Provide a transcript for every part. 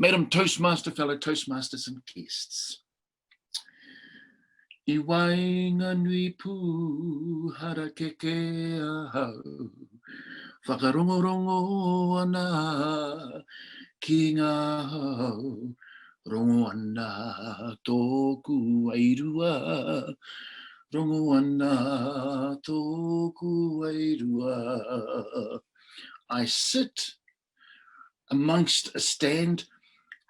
Madam Toastmaster, fellow Toastmasters and guests. I wainga nui pū hara keke ahau, whakarongorongo ana ki ngā hau, rongo ana tōku airua, rongo ana tōku airua. I sit amongst a stand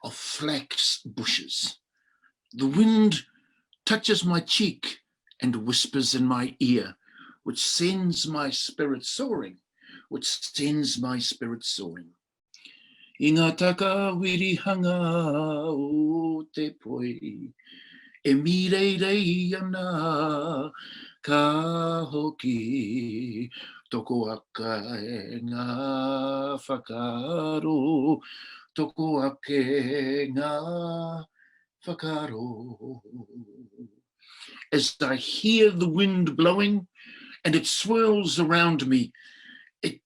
of flax bushes. The wind touches my cheek and whispers in my ear, which sends my spirit soaring, which sends my spirit soaring. I ngā taka wirihanga o te poi, e mireirei ana ka hoki, toko aka e ngā whakaro, toko ake ngā whakaro. As I hear the wind blowing and it swirls around me, it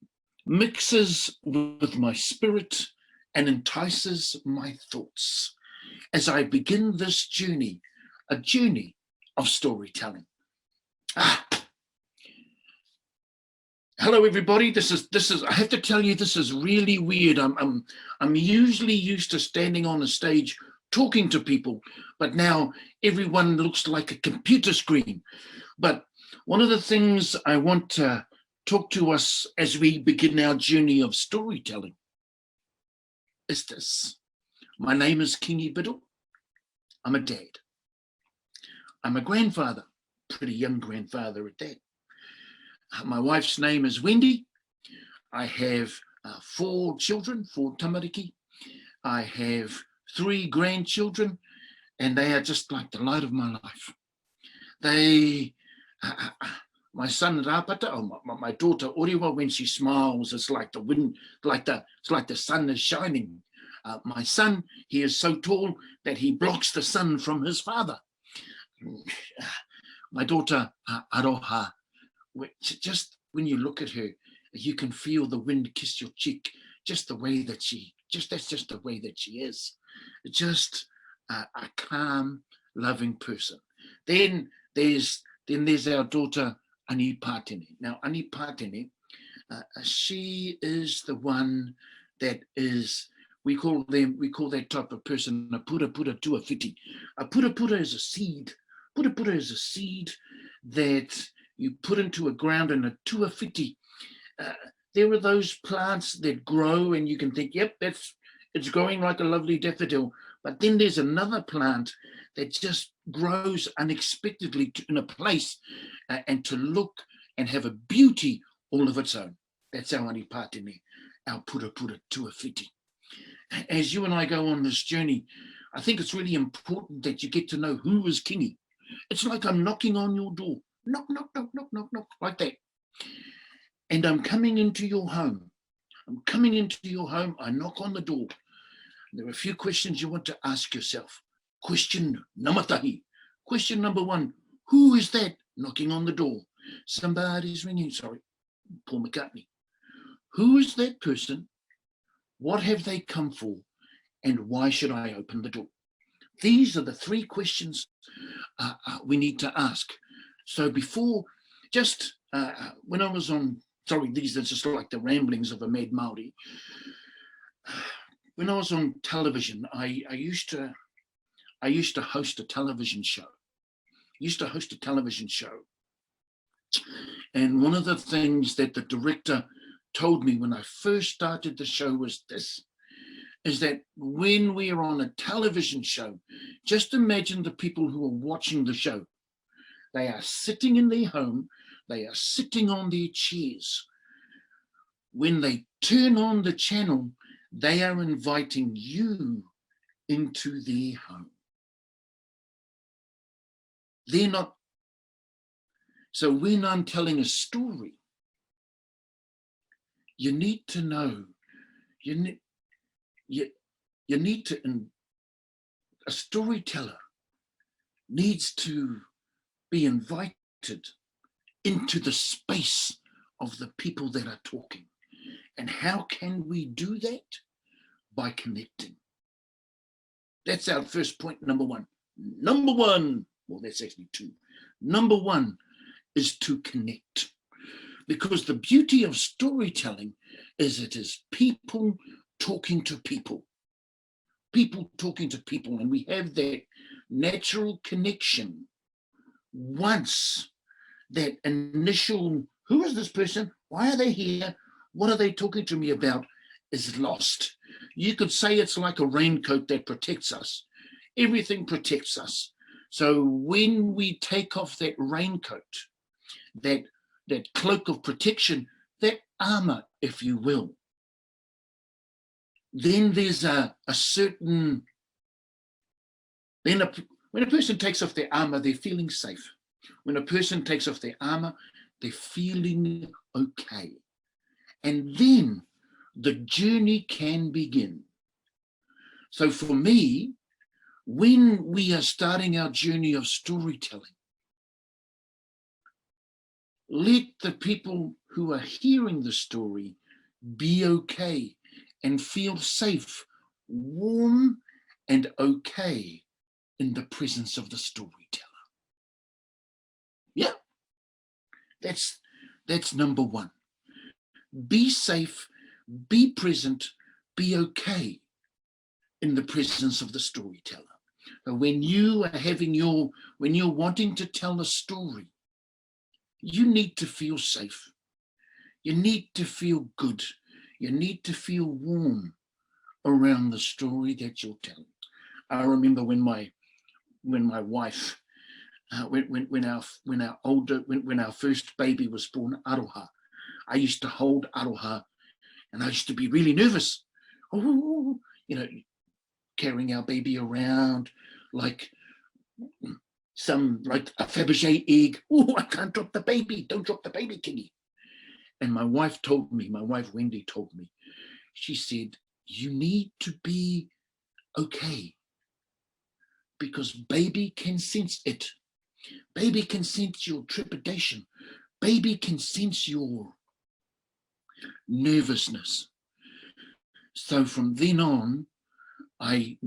mixes with my spirit and entices my thoughts as I begin this journey, a journey of storytelling. Hello, everybody. This is. I have to tell you, this is really weird. I'm usually used to standing on a stage talking to people, but now everyone looks like a computer screen. But one of the things I want to talk to us as we begin our journey of storytelling is this. My name is Kingi Biddle. I'm a dad. I'm a grandfather, pretty young grandfather at that. My wife's name is Wendy. I have 4 children, 4 tamariki. I have 3 grandchildren, and they are just like the light of my life. They, my son Rapata, my daughter Oriwa, when she smiles, it's like the wind, it's like the sun is shining. My son, he is so tall that he blocks the sun from his father. My daughter Aroha, just when you look at her, you can feel the wind kiss your cheek, just the way that that's just the way that she is. Just a calm, loving person. Then there's our daughter Ani Patene. Now Ani Patene, she is the one that is, we call that type of person a pura pura tuawhiti. A pura pura is a seed. Pura pura is a seed that you put into a ground, and a tuawhiti. There are those plants that grow and you can think, yep, it's growing like a lovely daffodil. But then there's another plant that just grows unexpectedly in a place and to look and have a beauty all of its own. That's our Ani Patene, our pura pura tuawhiti. As you and I go on this journey, I think it's really important that you get to know who is Kingi. It's like I'm knocking on your door. Knock, knock, knock, knock, knock, knock, like that. And I'm coming into your home. I'm coming into your home. I knock on the door. There are a few questions you want to ask yourself. Question namatahi. Question number 1, who is that knocking on the door? Somebody's ringing, sorry, Paul McCartney. Who is that person? What have they come for? And why should I open the door? These are the 3 questions we need to ask. So before, just when I was on, sorry, these are just like the ramblings of a mad Maori. When I was on television, I used to host a television show. And one of the things that the director told me when I first started the show was this, is that when we are on a television show, just imagine the people who are watching the show. They are sitting in their home, they are sitting on their chairs. When they turn on the channel, they are inviting you into their home. They're not. So when I'm telling a story, you need to know, a storyteller needs to be invited into the space of the people that are talking. And how can we do that? By connecting. That's our first point, number one. Number one, well, that's actually two. Number one is to connect. Because the beauty of storytelling is it is people talking to people. People talking to people, and we have that natural connection once that initial, who is this person? Why are they here? What are they talking to me about? Is lost. You could say it's like a raincoat that protects us. Everything protects us. So when we take off that raincoat, that cloak of protection, that armor, if you will, then there's a certain, when a person takes off their armor, they're feeling safe. When a person takes off their armor, they're feeling okay. And then the journey can begin. So for me, when we are starting our journey of storytelling, let the people who are hearing the story be okay and feel safe, warm, and okay in the presence of the storyteller. Yeah, that's number one. Be safe, be present, be okay in the presence of the storyteller. When you are when you're wanting to tell a story, you need to feel safe. You need to feel good. You need to feel warm around the story that you're telling. I remember when my wife, when our first baby was born, Aroha, I used to hold Aroha, and I used to be really nervous. Oh, carrying our baby around like a Fabergé egg. Oh, I can't drop the baby. Don't drop the baby, Kingi. And my wife Wendy told me, she said, you need to be okay because baby can sense it. Baby can sense your trepidation. Baby can sense your nervousness. So from then on, I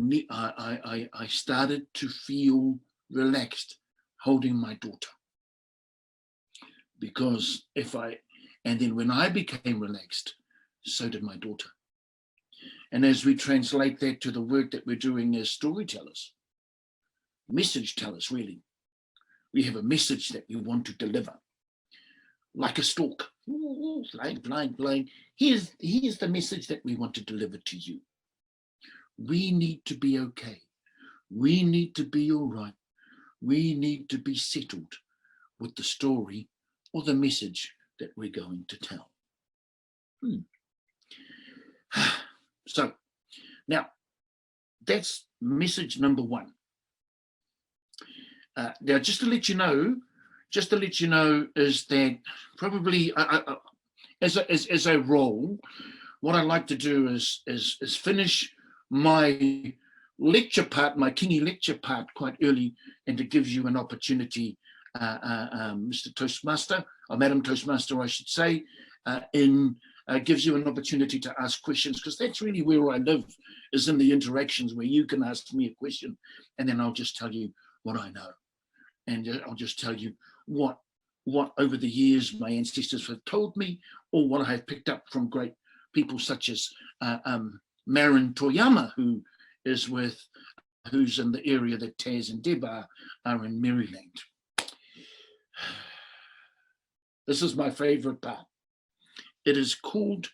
started to feel relaxed holding my daughter. Because and then when I became relaxed, so did my daughter. And as we translate that to the work that we're doing as storytellers, message tellers, really, we have a message that we want to deliver. Like a stork, flying. Here's the message that we want to deliver to you. We need to be okay. We need to be all right. We need to be settled with the story or the message that we're going to tell. So now that's message number one. Now, just to let you know, is that probably as a role, what I like to do is finish my lecture part, my Kingi lecture part, quite early, and to give you an opportunity, Mr. Toastmaster, or Madam Toastmaster, I should say, gives you an opportunity to ask questions, because that's really where I live, is in the interactions where you can ask me a question, and then I'll just tell you what I know. And I'll just tell you what over the years my ancestors have told me, or what I have picked up from great people such as Marin Toyama, who's in the area that Taz and Deb are in Maryland. This is my favorite part. It is called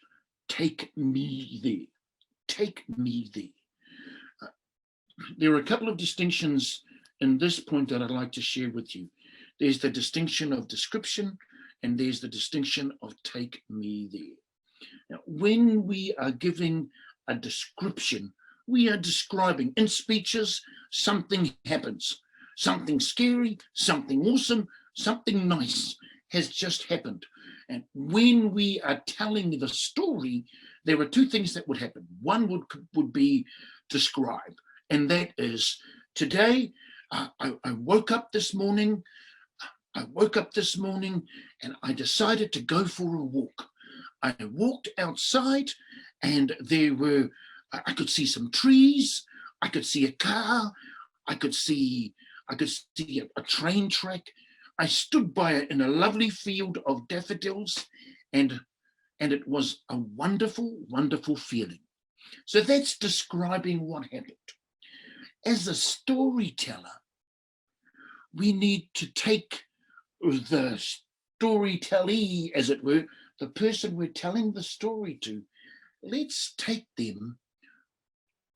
Take Me There. Take Me There. There are a couple of distinctions in this point that I'd like to share with you. There's the distinction of description, and there's the distinction of take me there. Now, when we are giving a description, we are describing. In speeches, something happens. Something scary, something awesome, something nice has just happened. And when we are telling the story, there are two things that would happen. One would be describe, and that is, today, I woke up this morning and I decided to go for a walk. I walked outside and I could see some trees. I could see a car, I could see a train track. I stood by it in a lovely field of daffodils, and it was a wonderful, wonderful feeling. So that's describing what happened. As a storyteller, we need to take the storytellee, as it were, the person we're telling the story to, let's take them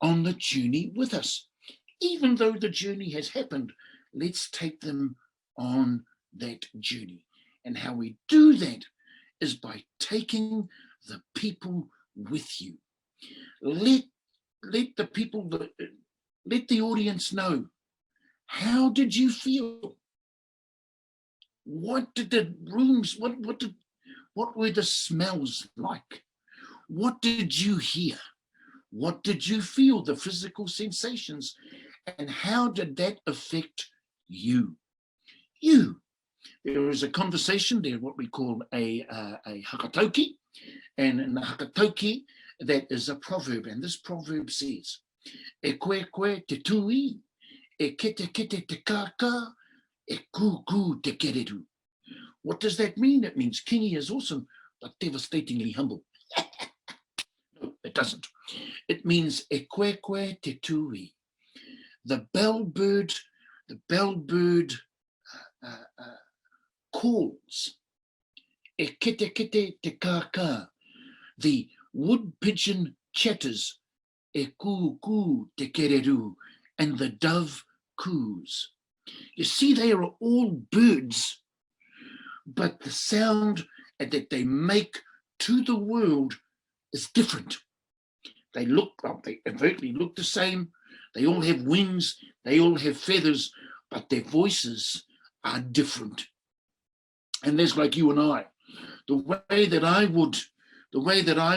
on the journey with us. Even though the journey has happened, let's take them on that journey. And how we do that is by taking the people with you. Let the people, let the audience know, how did you feel? What did the rooms, what were the smells like? What did you hear? What did you feel, the physical sensations? And how did that affect you? There is a conversation there, what we call a hakatoki. And in the hakatoki, that is a proverb. And this proverb says, e koe koe te tui, e kete kete te kaka, e ku ku te kereru. What does that mean? It means Kingi is awesome, but devastatingly humble. No, it doesn't. It means e koe koe te tui. The bellbird calls. E kete kete te kaka. The wood pigeon chatters. E ku ku te kereru. And the dove coos. You see, they are all birds, but the sound that they make to the world is different. They overtly look the same. They all have wings, they all have feathers, but their voices are different. And that's like you and I. The way that I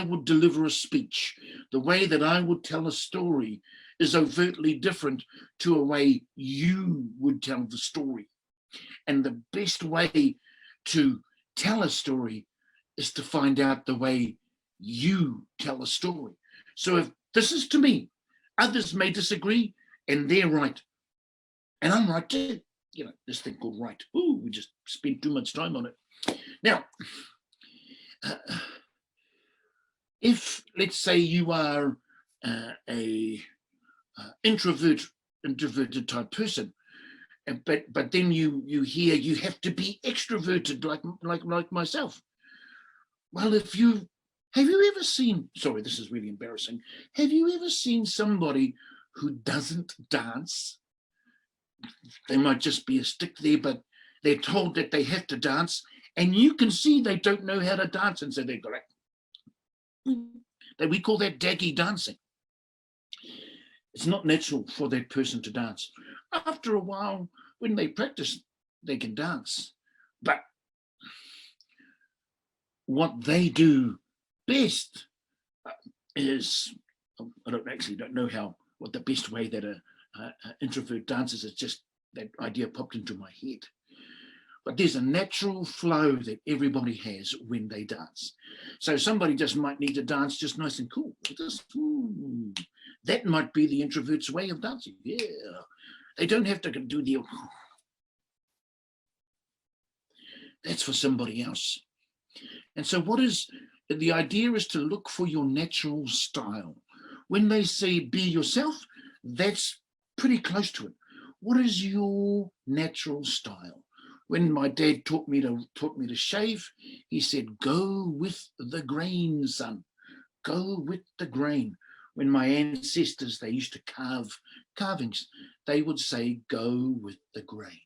would deliver a speech, the way that I would tell a story is overtly different to a way you would tell the story. And the best way to tell a story is to find out the way you tell a story. So if this is to me, others may disagree, and they're right. And I'm right too. You know, this thing called right. Ooh, we just spent too much time on it. Now, if, let's say, you are a introverted type person, but then you hear you have to be extroverted like myself. Well, have you ever seen, sorry, this is really embarrassing, have you ever seen somebody who doesn't dance? They might just be a stick there, but they're told that they have to dance, and you can see they don't know how to dance, and so they're correct. We call that daggy dancing. It's not natural for that person to dance. After a while, when they practice, they can dance. But what they do best is, I don't know what the best way that an introvert dances. It's just that idea popped into my head. But there's a natural flow that everybody has when they dance. So somebody just might need to dance just nice and cool. That might be the introvert's way of dancing. Yeah, they don't have to do the. That's for somebody else. And so the idea is to look for your natural style. When they say be yourself, that's pretty close to it. What is your natural style? When my dad taught me to shave, he said, go with the grain, son. Go with the grain. When my ancestors, they used to carve carvings, they would say, go with the grain.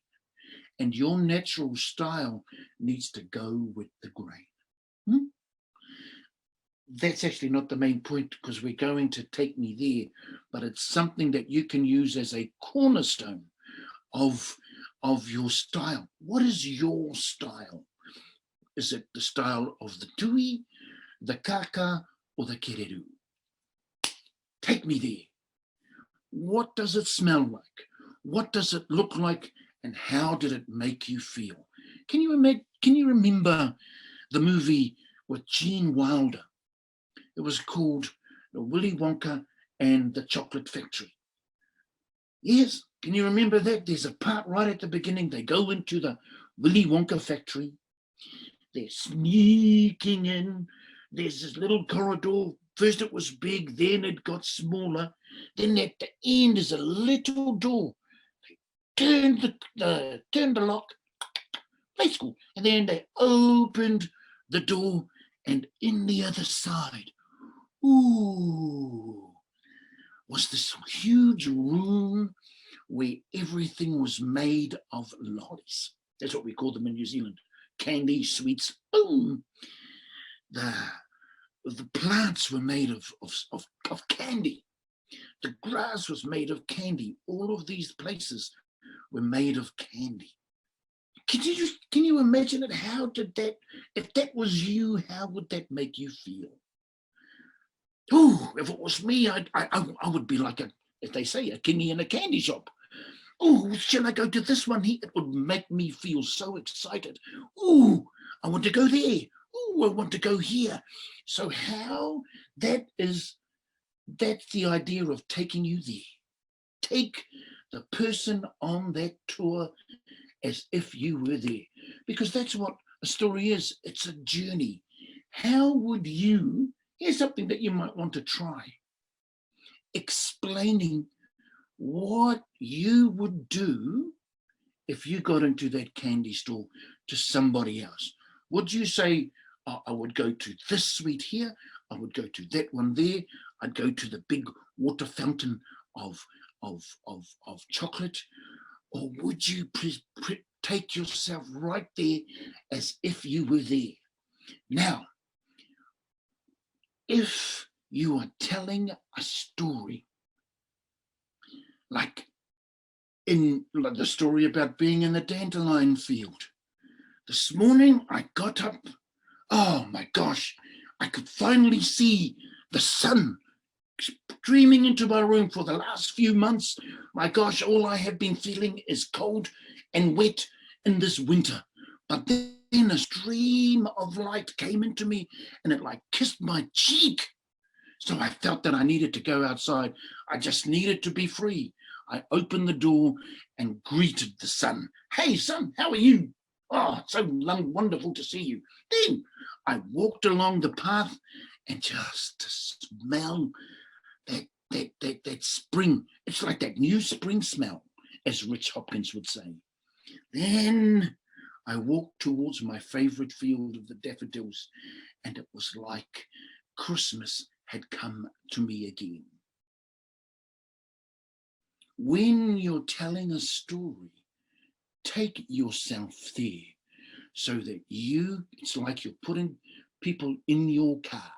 And your natural style needs to go with the grain. That's actually not the main point, because we're going to take me there, but it's something that you can use as a cornerstone of your style. What is your style? Is it the style of the tui, the kaka, or the kereru? Take me there. What does it smell like? What does it look like? And how did it make you feel? Can you remember the movie with Gene Wilder? It was called Willy Wonka and the Chocolate Factory. Yes, can you remember that? There's a part right at the beginning. They go into the Willy Wonka factory. They're sneaking in. There's this little corridor. First it was big, then it got smaller. Then at the end is a little door. They turned the lock, play school. And then they opened the door, and in the other side, ooh, was this huge room where everything was made of lollies. That's what we call them in New Zealand. Candy, sweets, boom. The plants were made of candy. The grass was made of candy. All of these places were made of candy. Can you imagine it? How did that, if that was you, how would that make you feel? Oh, if it was me, I would be like as they say, a kingy in a candy shop. Oh, shall I go to this one here? It would make me feel so excited. Oh, I want to go there. Oh, I want to go here. So how that's the idea of taking you there. Take the person on that tour as if you were there, because that's what a story is. It's a journey. How would you, here's something that you might want to try, explaining what you would do if you got into that candy store to somebody else. Would you say, oh, I would go to this sweet here, I would go to that one there, I'd go to the big water fountain of chocolate? Or would you take yourself right there as if you were there? Now, if you are telling a story, like in the story about being in the dandelion field. This morning I got up, oh my gosh, I could finally see the sun streaming into my room. For the last few months, my gosh, all I have been feeling is cold and wet in this winter. But then a stream of light came into me and it like kissed my cheek. So I felt that I needed to go outside. I just needed to be free. I opened the door and greeted the sun. Hey, sun, how are you? Oh, so wonderful to see you. Then I walked along the path and just to smell that spring. It's like that new spring smell, as Rich Hopkins would say. Then I walked towards my favorite field of the daffodils, and it was like Christmas had come to me again. When you're telling a story, take yourself there so that it's like you're putting people in your car.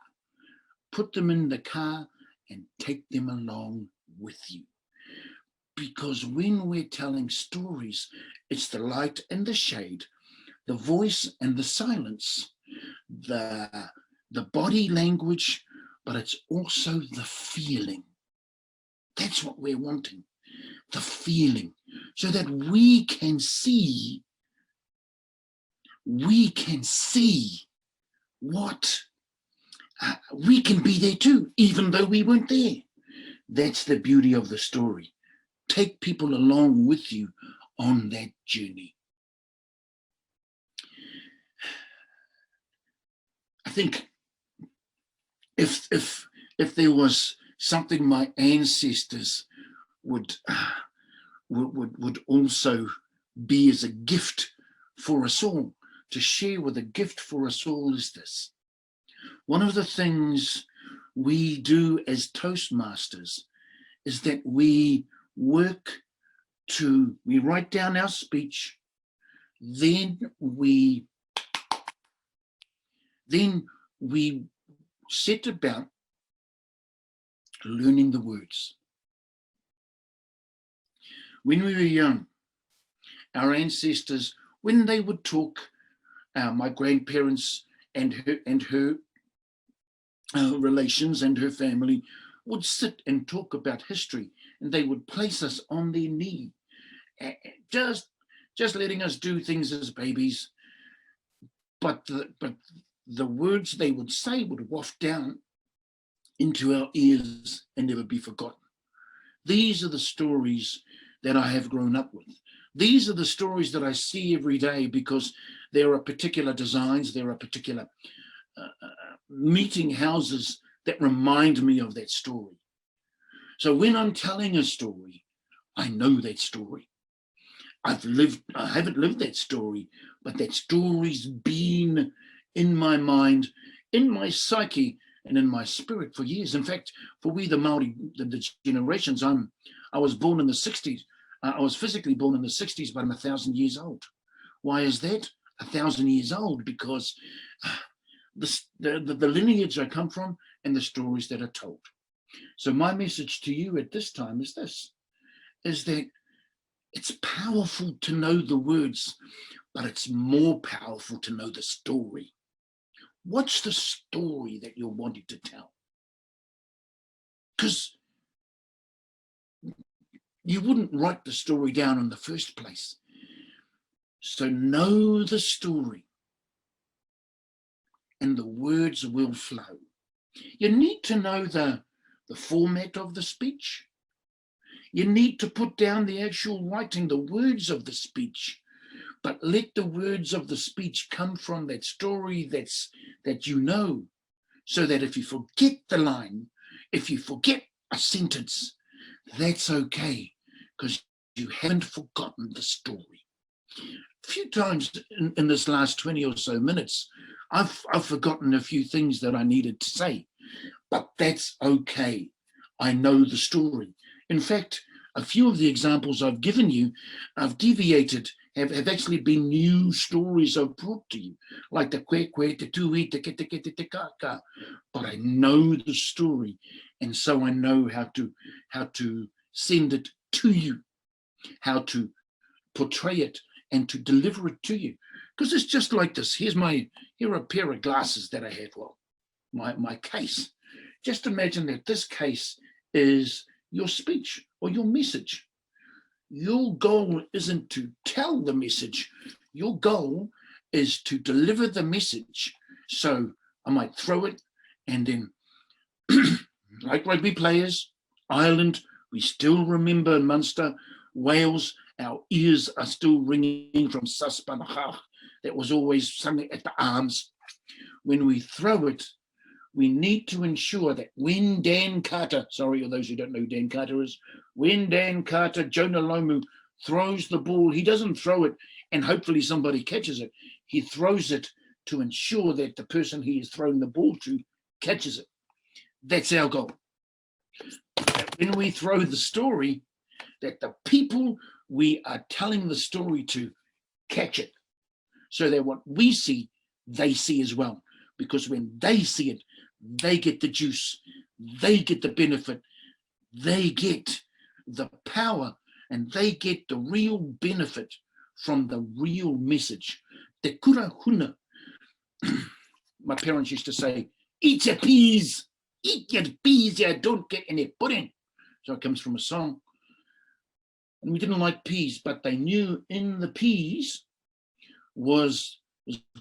Put them in the car and take them along with you. Because when we're telling stories, it's the light and the shade, the voice and the silence, the body language, but it's also the feeling. That's what we're wanting, the feeling, so that we can see what, we can be there too, even though we weren't there. That's the beauty of the story. Take people along with you on that journey. I think if there was something my ancestors would also be as a gift for us all, to share with a gift for us all, is this. One of the things we do as Toastmasters is that we write down our speech, then we set about learning the words. When we were young, our ancestors, when they would talk, my grandparents and her relations and her family would sit and talk about history, and they would place us on their knee, just letting us do things as babies. But the words they would say would waft down into our ears and never be forgotten. These are the stories that I have grown up with. These are the stories that I see every day because there are particular designs, there are particular meeting houses that remind me of that story. So when I'm telling a story, I know that story. I haven't lived that story, but that story's been in my mind, in my psyche, and in my spirit for years. In fact, for we the Maori, the generations, I was born in the 60s. I was physically born in the 60s, but I'm 1,000 years old. Why is that? 1,000 years old, because the lineage I come from and the stories that are told. So my message to you at this time is this, is that it's powerful to know the words, but it's more powerful to know the story. What's the story that you're wanting to tell? Because you wouldn't write the story down in the first place. So know the story and the words will flow. You need to know the format of the speech. You need to put down the actual writing, the words of the speech, but let the words of the speech come from that story that you know, so that if you forget the line, if you forget a sentence, that's okay, because you haven't forgotten the story. A few times in this last 20 or so minutes, I've forgotten a few things that I needed to say, but that's okay. I know the story. In fact, a few of the examples I've given you, I've deviated, have actually been new stories I've brought to you, like the kwe kwe, te tui, te ke te ke te te kaka. But I know the story, and so I know how to send it to you, how to portray it and to deliver it to you. Because it's just like this. Here are a pair of glasses that I have, well, my case. Just imagine that this case is your speech or your message. Your goal isn't to tell the message. Your goal is to deliver the message. So I might throw it, and then like rugby players, Ireland, we still remember in Munster, Wales, our ears are still ringing from Saspanachach. That was always something at the arms. When we throw it, we need to ensure that when Dan Carter, sorry, or those who don't know who Dan Carter is, when Dan Carter, Jonah Lomu, throws the ball, he doesn't throw it and hopefully somebody catches it. He throws it to ensure that the person he is throwing the ball to catches it. That's our goal. When we throw the story, that the people we are telling the story to catch it, so that what we see, they see as well. Because when they see it, they get the juice, they get the benefit, they get the power, and they get the real benefit from the real message. Te kura huna. My parents used to say, eat your peas, you don't get any pudding. So it comes from a song. And we didn't like peas, but they knew in the peas was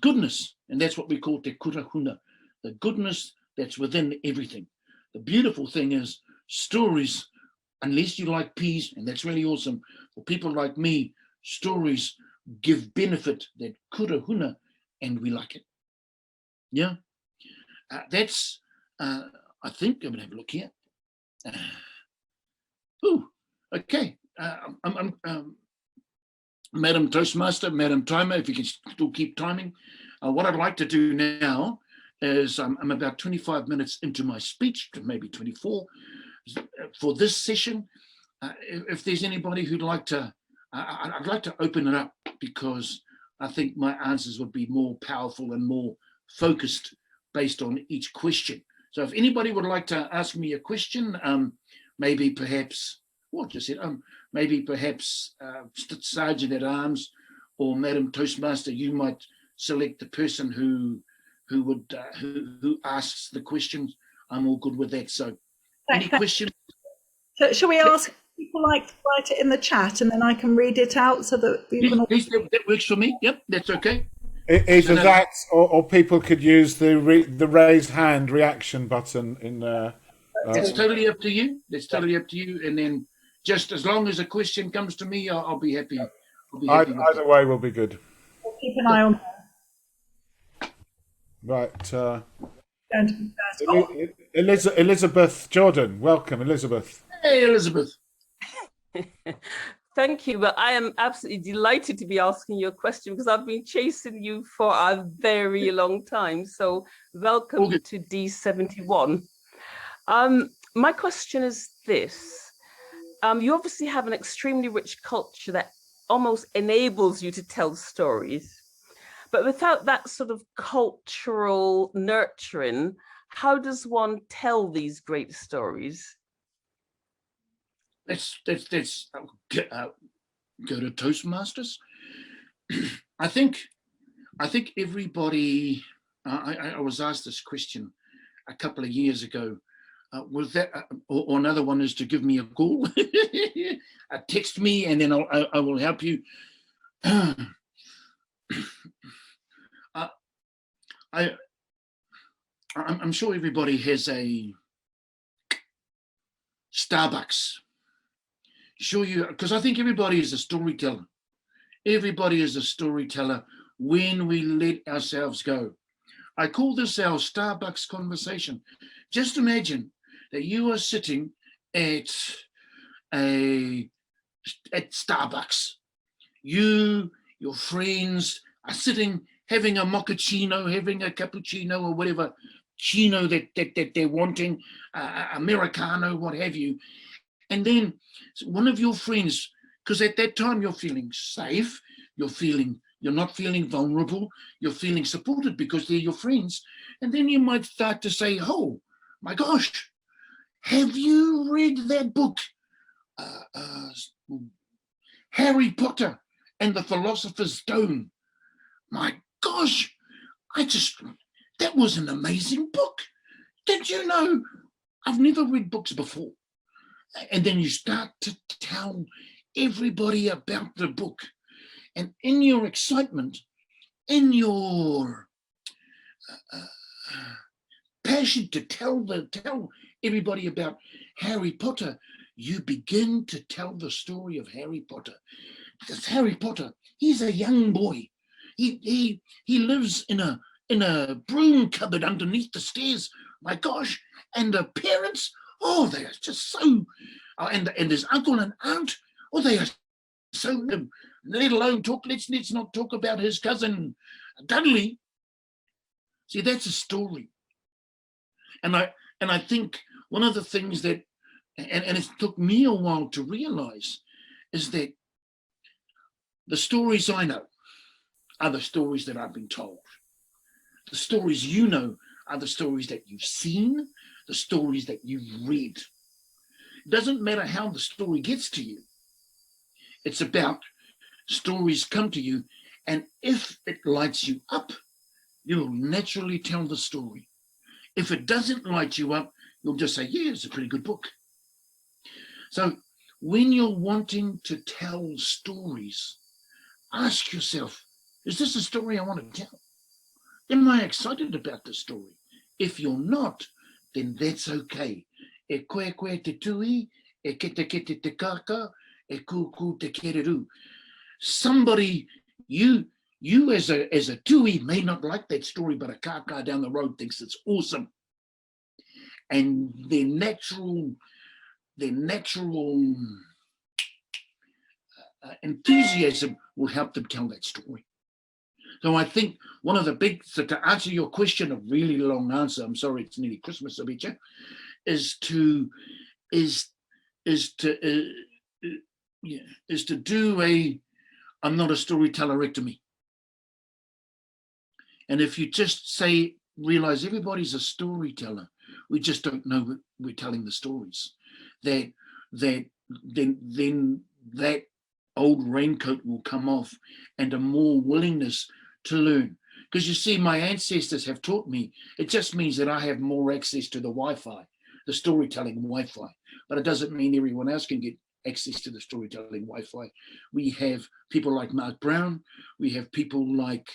goodness. And that's what we call te kura huna, the goodness that's within everything. The beautiful thing is stories, unless you like peas, and that's really awesome, for people like me, stories give benefit, that kura huna, and we like it. Yeah, that's, I think, I'm going to have a look here. Okay. Madam Toastmaster, Madam Timer, if you can still keep timing. What I'd like to do now is I'm about 25 minutes into my speech, maybe 24, for this session. If there's anybody who'd like to, I'd like to open it up, because I think my answers would be more powerful and more focused based on each question. So if anybody would like to ask me a question, maybe perhaps, well, just said, maybe perhaps Sergeant at Arms or Madam Toastmaster, you might select the person who asks the questions. I'm all good with that. So, any questions? So, shall we ask people like to write it in the chat, and then I can read it out so that you can all... That works for me. Yep, that's okay. Either that, or people could use the raised hand reaction button in. It's totally up to you. It's totally up to you. And then just as long as a question comes to me, I'll be happy. I'll be happy with Either way will be good. We'll keep an eye on Right. going to be first. Elizabeth Jordan, welcome, Elizabeth. Hey, Elizabeth. Thank you. Well, I am absolutely delighted to be asking you a question because I've been chasing you for a very long time. So welcome to D71. My question is this. You obviously have an extremely rich culture that almost enables you to tell stories. But without that sort of cultural nurturing, how does one tell these great stories? Let's go to Toastmasters. I think everybody. I was asked this question a couple of years ago. Was that, or another one is to give me a call, text me, and then I will help you. I'm sure everybody has a Starbucks. Sure you, because I think everybody is a storyteller. Everybody is a storyteller when we let ourselves go. I call this our Starbucks conversation. Just imagine that you are sitting at Starbucks. You, your friends are sitting having a mochaccino, having a cappuccino or whatever chino that they're wanting, Americano, what have you. And then one of your friends, because at that time you're feeling safe, you're not feeling vulnerable, you're feeling supported because they're your friends. And then you might start to say, oh my gosh, have you read that book, Harry Potter and the Philosopher's Stone? My gosh, that was an amazing book. Did you know? I've never read books before. And then you start to tell everybody about the book. And in your excitement, in your passion to tell everybody about Harry Potter, you begin to tell the story of Harry Potter. Because Harry Potter, he's a young boy. He lives in a broom cupboard underneath the stairs. My gosh, and the parents, oh, they are just so, and his uncle and aunt, oh, they are so, let alone talk, let's not talk about his cousin Dudley. See, that's a story. And I think one of the things that, and it took me a while to realize, is that the stories I know are the stories that I've been told. The stories you know are the stories that you've seen, the stories that you've read. It doesn't matter how the story gets to you. It's about stories come to you, and if it lights you up, you'll naturally tell the story. If it doesn't light you up, you'll just say, yeah, it's a pretty good book. So when you're wanting to tell stories, ask yourself, is this a story I want to tell? Am I excited about the story? If you're not, then that's okay. E koe koe te tui, e kete kete te kaka, e ku ku te kereru. Somebody, you as a tui may not like that story, but a kaka down the road thinks it's awesome. And their natural enthusiasm will help them tell that story. So I think one of the big, so to answer your question, a really long answer, I'm sorry, it's nearly Christmas, Abicha, is to do I'm not a storytellerectomy. And if you just realize everybody's a storyteller, we just don't know we're telling the stories. Then that old raincoat will come off, and a more willingness to learn. Because you see, my ancestors have taught me, it just means that I have more access to the Wi-Fi, the storytelling Wi-Fi, but it doesn't mean everyone else can get access to the storytelling Wi-Fi. We have people like Mark Brown, we have people like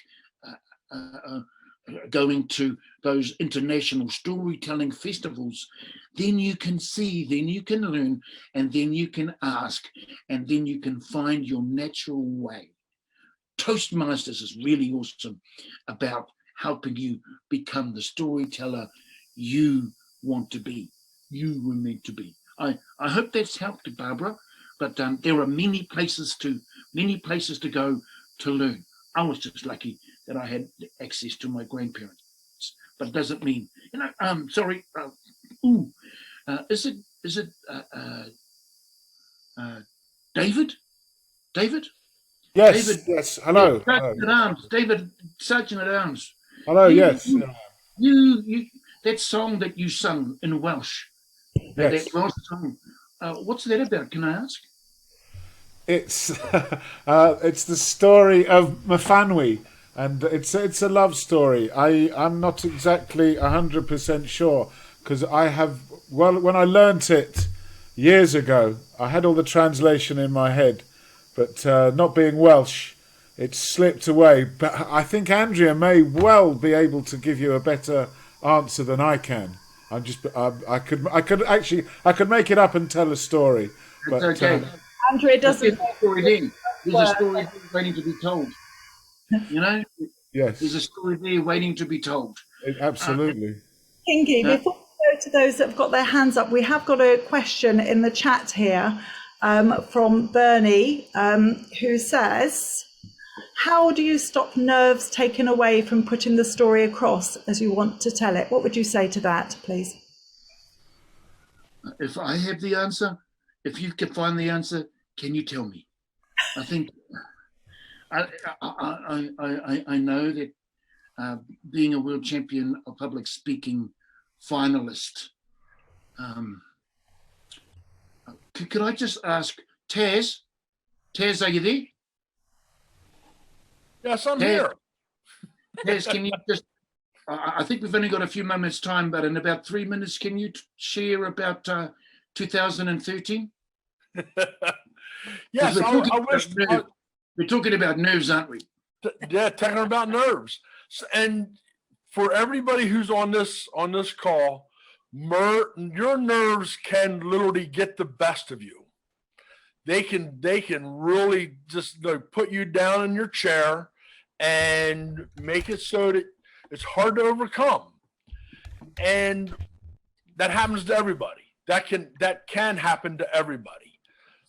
going to those international storytelling festivals, then you can see, then you can learn, and then you can ask, and then you can find your natural way. Toastmasters is really awesome about helping you become the storyteller you want to be, you were meant to be. I hope that's helped, Barbara, but there are many places to go to learn. I was just lucky that I had access to my grandparents, but it doesn't mean, sorry, is it David? David? Yes, David, yes. Hello. Sergeant at Arms. David, Sergeant at Arms. Hello. Yes. You that song that you sung in Welsh, Yes. that Welsh song, what's that about? Can I ask? It's it's the story of Mafanwi, and it's a love story. I'm not exactly 100% sure because when I learnt it years ago, I had all the translation in my head, but not being Welsh, it slipped away. But I think Andrea may well be able to give you a better answer than I can. I could make it up and tell a story. That's But, okay. Andrea doesn't. There's a story there. There's a story there waiting to be told. You know? yes, There's a story there waiting to be told. absolutely. Kingi, before we go to those that have got their hands up, we have got a question in the chat here from Bernie, who says, how do you stop nerves taken away from putting the story across as you want to tell it? What would you say to that, please? If I have the answer, if you can find the answer, can you tell me? I think I know that being a world champion of public speaking finalist, could I just ask Taz, are you there? Yes, I'm here. Taz, can you just, I think we've only got a few moments time, but in about 3 minutes, can you share about 2013? Yes, We're talking about nerves, aren't we? Yeah, talking about nerves. And for everybody who's on this call, your nerves can literally get the best of you. They can really just put you down in your chair and make it so that it's hard to overcome. And that happens to everybody. That can happen to everybody.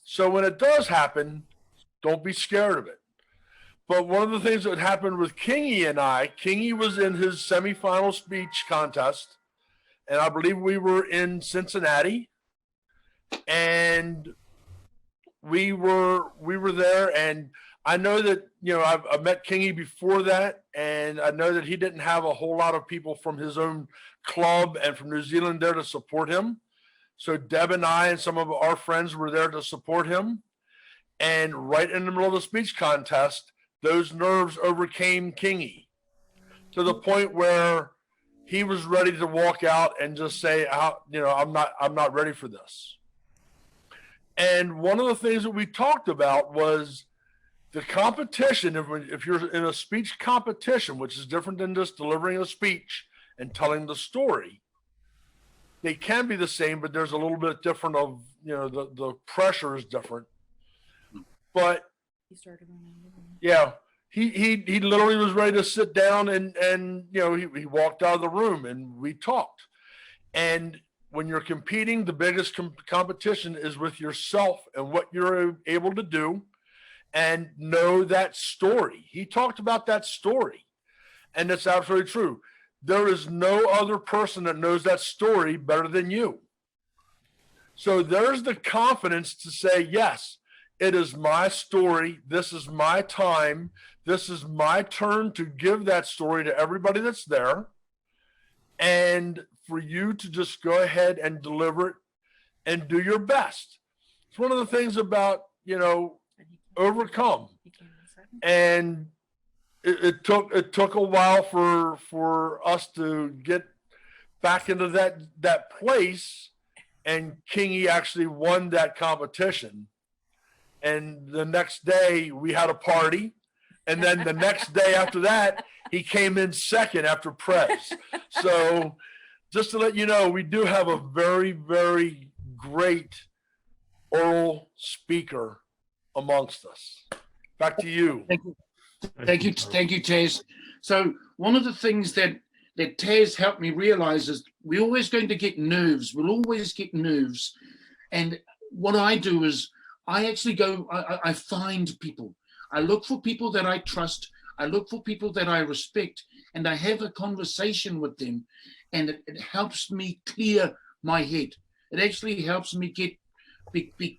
So when it does happen, don't be scared of it. But one of the things that happened with Kingi and Kingi was in his semifinal speech contest, and I believe we were in Cincinnati, and we were there. And I know that I've met Kingi before that, and I know that he didn't have a whole lot of people from his own club and from New Zealand there to support him. So Deb and I and some of our friends were there to support him. And right in the middle of the speech contest, those nerves overcame Kingi to the point where he was ready to walk out and just say, I'm not ready for this. And one of the things that we talked about was the competition. If you're in a speech competition, which is different than just delivering a speech and telling the story, they can be the same, but there's a little bit different of, the pressure is different. But yeah, he literally was ready to sit down and he walked out of the room and we talked. And when you're competing, the biggest competition is with yourself and what you're able to do and know that story. He talked about that story, and it's absolutely true. There is no other person that knows that story better than you. So there's the confidence to say, yes, it is my story. This is my time. This is my turn to give that story to everybody that's there. And for you to just go ahead and deliver it and do your best. It's one of the things about, overcome. And it took a while for us to get back into that place, and Kingi actually won that competition. And the next day we had a party, And then the next day after that, he came in second after Prez. So just to let you know, we do have a very, very great oral speaker amongst us. Back to you. Thank you, Taz. So one of the things that Taz helped me realize is we're always going to get nerves. We'll always get nerves. And what I do is I actually go, I find people. I look for people that I trust. I look for people that I respect, and I have a conversation with them, and it helps me clear my head. It actually helps me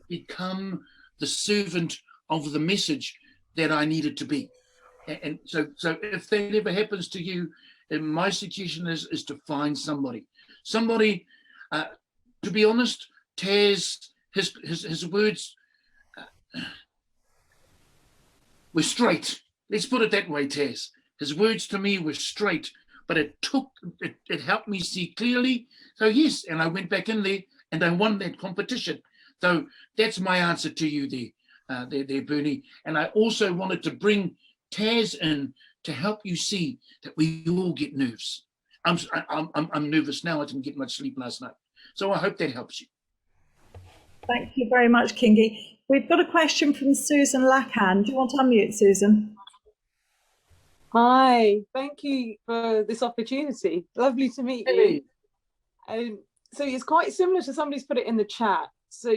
become the servant of the message that I needed to be. And so if that ever happens to you, my suggestion is to find somebody. To be honest, Taz, his words were straight. Let's put it that way, Taz. His words to me were straight, but it helped me see clearly. So yes, and I went back in there and I won that competition. So that's my answer to you there, Bernie. And I also wanted to bring Taz in to help you see that we all get nerves. I'm nervous now. I didn't get much sleep last night. So I hope that helps you. Thank you very much, Kingi. We've got a question from Susan Lacan. Do you want to unmute, Susan? Hi, thank you for this opportunity. Lovely to meet you. So it's quite similar to somebody's put it in the chat. So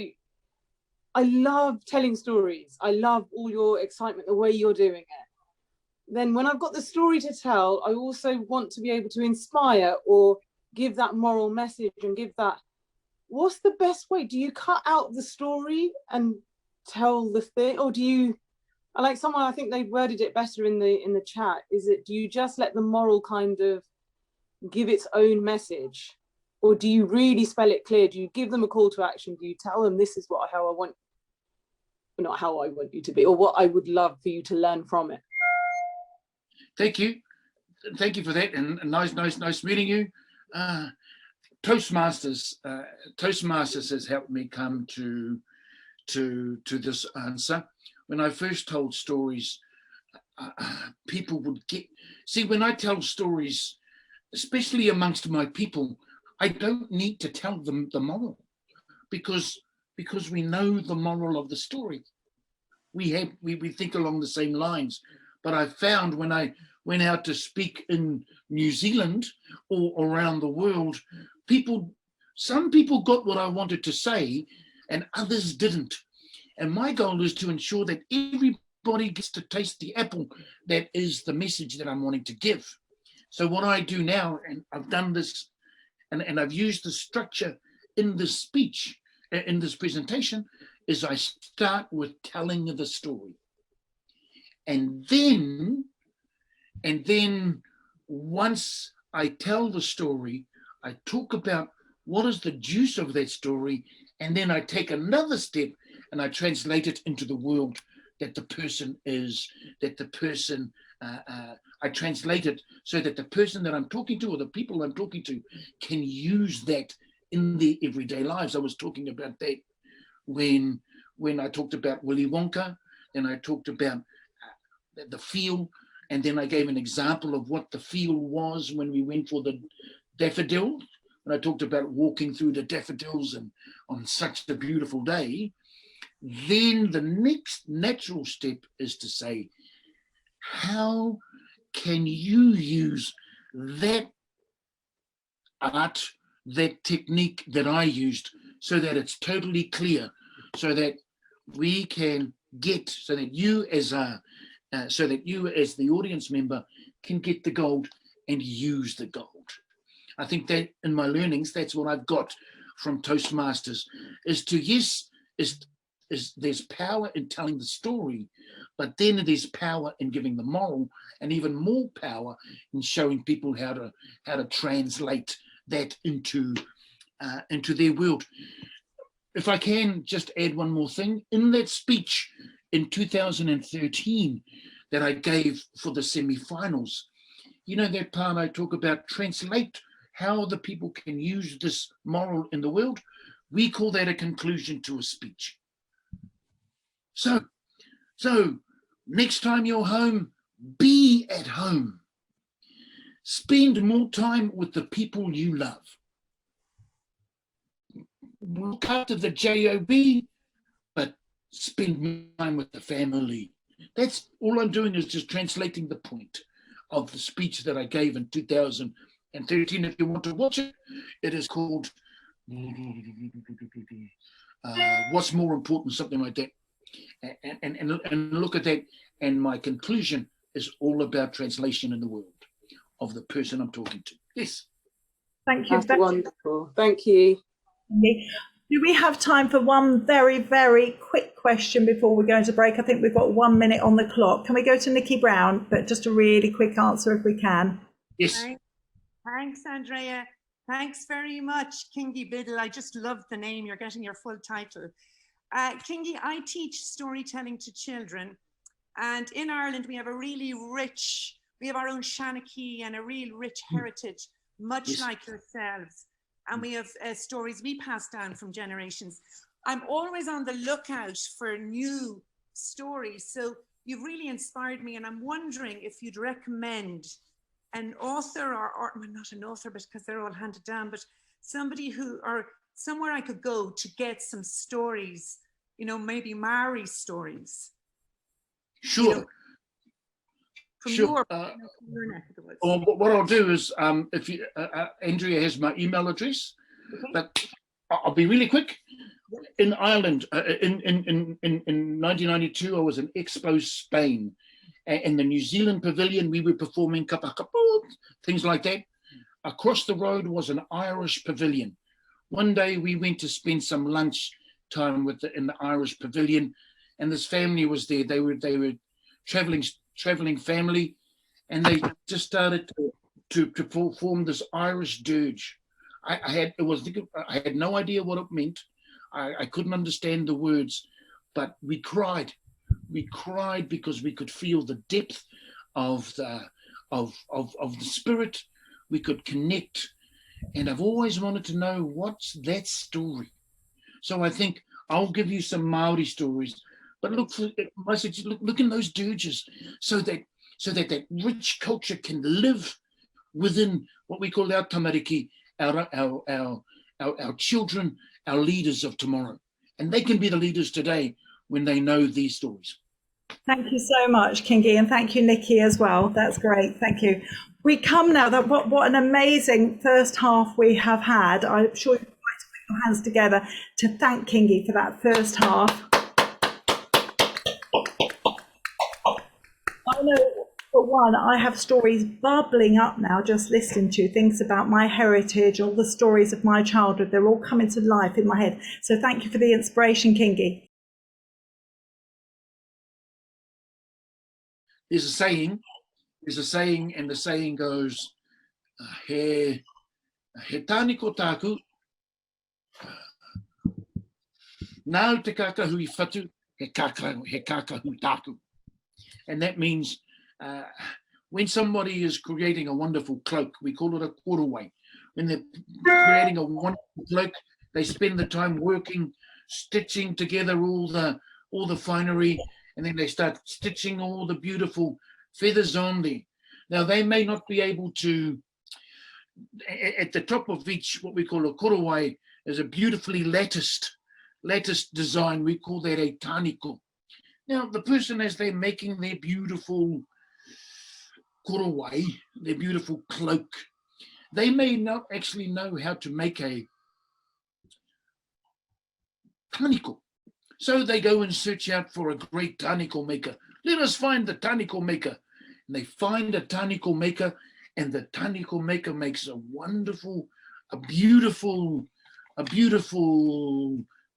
I love telling stories. I love all your excitement, the way you're doing it. Then when I've got the story to tell, I also want to be able to inspire or give that moral message and give that. What's the best way? Do you cut out the story and tell the thing, or do you? Like someone, I think they worded it better in the chat. Do you just let the moral kind of give its own message, or do you really spell it clear? Do you give them a call to action? Do you tell them this is not how I want you to be, or what I would love for you to learn from it? Thank you for that, and nice meeting you. Toastmasters has helped me come to this answer. When I first told stories, people would when I tell stories, especially amongst my people, I don't need to tell them the moral, because we know the moral of the story. We think along the same lines. But I found when I went out to speak in New Zealand or around the world, some people got what I wanted to say and others didn't. And my goal is to ensure that everybody gets to taste the apple that is the message that I'm wanting to give. So what I do now, and I've done this, and I've used the structure in this speech, in this presentation, is I start with telling the story. And then once I tell the story, I talk about what is the juice of that story, and then I take another step and I translate it into the world that the person is, I translate it so that the person that I'm talking to or the people I'm talking to can use that in their everyday lives. I was talking about that when I talked about Willy Wonka, then I talked about the feel, and then I gave an example of what the feel was when we went for the daffodil, when I talked about walking through the daffodils and on such a beautiful day. Then the next natural step is to say, how can you use that art, that technique that I used, so that it's totally clear, so that we can get, so that you as the audience member can get the gold and use the gold. I think that in my learnings, that's what I've got from Toastmasters, there's power in telling the story, but then there's power in giving the moral, and even more power in showing people how to translate that into their world. If I can just add one more thing, in that speech in 2013 that I gave for the semi-finals, you know that part I talk about translate how the people can use this moral in the world? We call that a conclusion to a speech. So next time you're home, be at home. Spend more time with the people you love. Look after the job, but spend more time with the family. That's all I'm doing, is just translating the point of the speech that I gave in 2013. If you want to watch it, it is called What's More Important, something like that. And look at that. And my conclusion is all about translation in the world of the person I'm talking to. Yes. Thank you. That's wonderful. Thank you. Do we have time for one very, very quick question before we go into break? I think we've got 1 minute on the clock. Can we go to Nikki Brown? But just a really quick answer if we can. Yes. Thanks, Andrea. Thanks very much, Kingi Biddle. I just love the name. You're getting your full title. Kingi, I teach storytelling to children. And in Ireland, we have a really rich, we have our own Shanachie and a real rich heritage, much like yourselves. And we have stories we pass down from generations. I'm always on the lookout for new stories. So you've really inspired me. And I'm wondering if you'd recommend an author or well, not an author, but because they're all handed down, but somebody who, or somewhere I could go to get some stories, you know, maybe Maori stories. Sure. You know, from Sure. your neck of the woods. Or what I'll do is, if you, Andrea has my email address, but I'll be really quick. In Ireland, in 1992, I was in Expo Spain. In the New Zealand pavilion, we were performing things like that. Across the road was an Irish pavilion. One day we went to spend some lunch time in the Irish pavilion, and this family was there. They were traveling family, and they just started to perform this Irish dirge. I had no idea what it meant. I couldn't understand the words, but we cried. We cried because we could feel the depth of the spirit. We could connect, and I've always wanted to know what's that story. So I think I'll give you some Maori stories, but look in those dirges, so that rich culture can live within what we call our tamariki, our children, our leaders of tomorrow, and they can be the leaders today when they know these stories. Thank you so much, Kingi, and thank you, Nikki, as well. That's great. Thank you. We come now. What an amazing first half we have had. I'm sure you'd like to put your hands together to thank Kingi for that first half. I know, for one, I have stories bubbling up now just listening to things about my heritage, all the stories of my childhood. They're all coming to life in my head. So thank you for the inspiration, Kingi. There's a saying, and the saying goes, he tāniko tāku, nau te kakahui whatu, he kakahu tāku. And that means when somebody is creating a wonderful cloak, we call it a korowai. When they're creating a wonderful cloak, they spend the time working, stitching together all the finery, and then they start stitching all the beautiful feathers on there. Now, they may not be able to, at the top of each, what we call a korowai, is a beautifully latticed design. We call that a taniko. Now, the person, as they're making their beautiful korowai, their beautiful cloak, they may not actually know how to make a taniko. So they go and search out for a great taniko maker. Let us find the taniko maker. And they find a taniko maker, and the taniko maker makes a beautiful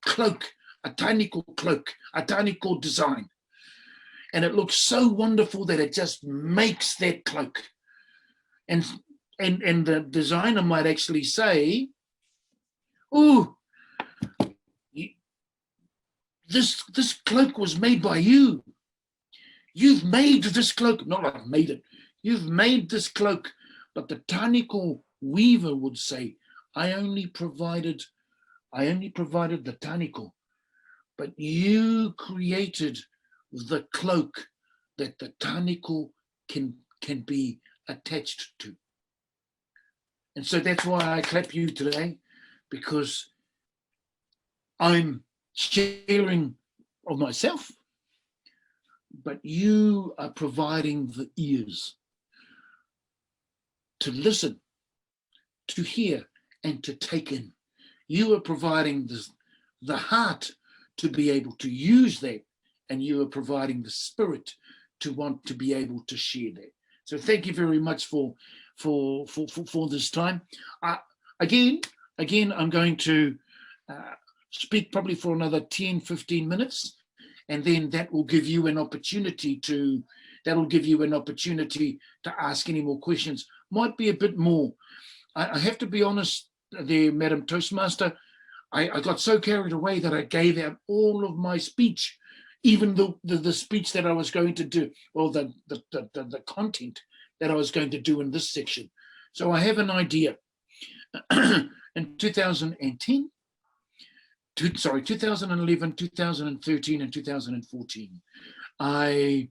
cloak, a taniko design. And it looks so wonderful that it just makes that cloak. And the designer might actually say, "Oh, this cloak was made by you. You've made this cloak." Not I've made it. You've made this cloak. But the taniko weaver would say, I only provided the taniko, but you created the cloak that the taniko can be attached to. And so that's why I clap you today, because I'm sharing of myself, but you are providing the ears to listen, to hear, and to take in. You are providing the heart to be able to use that, and you are providing the spirit to want to be able to share that. So thank you very much for this time. Again, I'm going to speak probably for another 10, 15 minutes, and then that will give you an opportunity to ask any more questions. Might be a bit more. I have to be honest there, Madam Toastmaster, I got so carried away that I gave out all of my speech, even the speech that I was going to do, or the content that I was going to do in this section. So I have an idea. In 2011, 2013, and 2014, I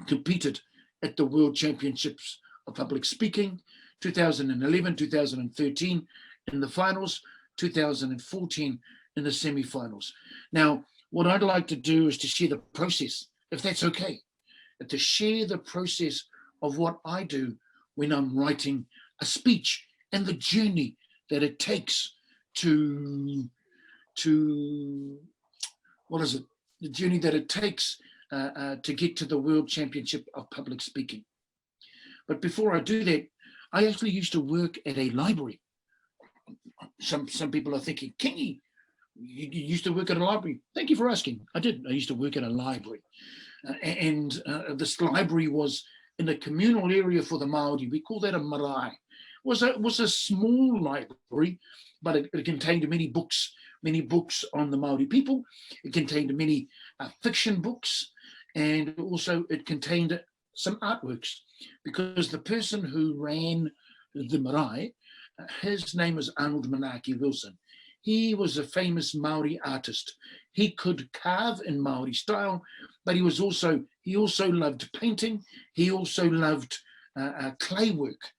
competed at the World Championships of Public Speaking, 2011, 2013 in the finals, 2014 in the semi-finals. Now, what I'd like to do is to share the process, if that's okay, to share the process of what I do when I'm writing a speech and the journey that it takes to what is it? The journey that it takes to get to the World Championship of Public Speaking. But before I do that, I actually used to work at a library. Some people are thinking, Kingi, you used to work at a library. Thank you for asking. I did. I used to work at a library. And this library was in a communal area for the Maori. We call that a marae. It was a small library, but it contained many books on the Maori people. It contained many fiction books, and also it contained some artworks, because the person who ran the marae, his name was Arnold Manaki Wilson. He was a famous Maori artist. He could carve in Maori style, but he also loved painting. He also loved clay work.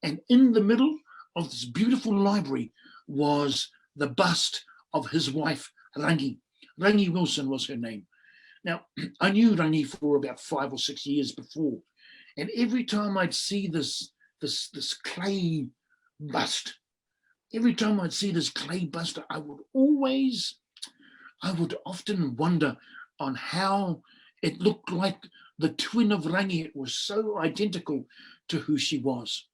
And in the middle of this beautiful library was the bust of his wife, Rangi. Rangi Wilson was her name. Now, I knew Rangi for about 5 or 6 years before, and every time I'd see this clay bust, I would often wonder on how it looked like the twin of Rangi. It was so identical to who she was.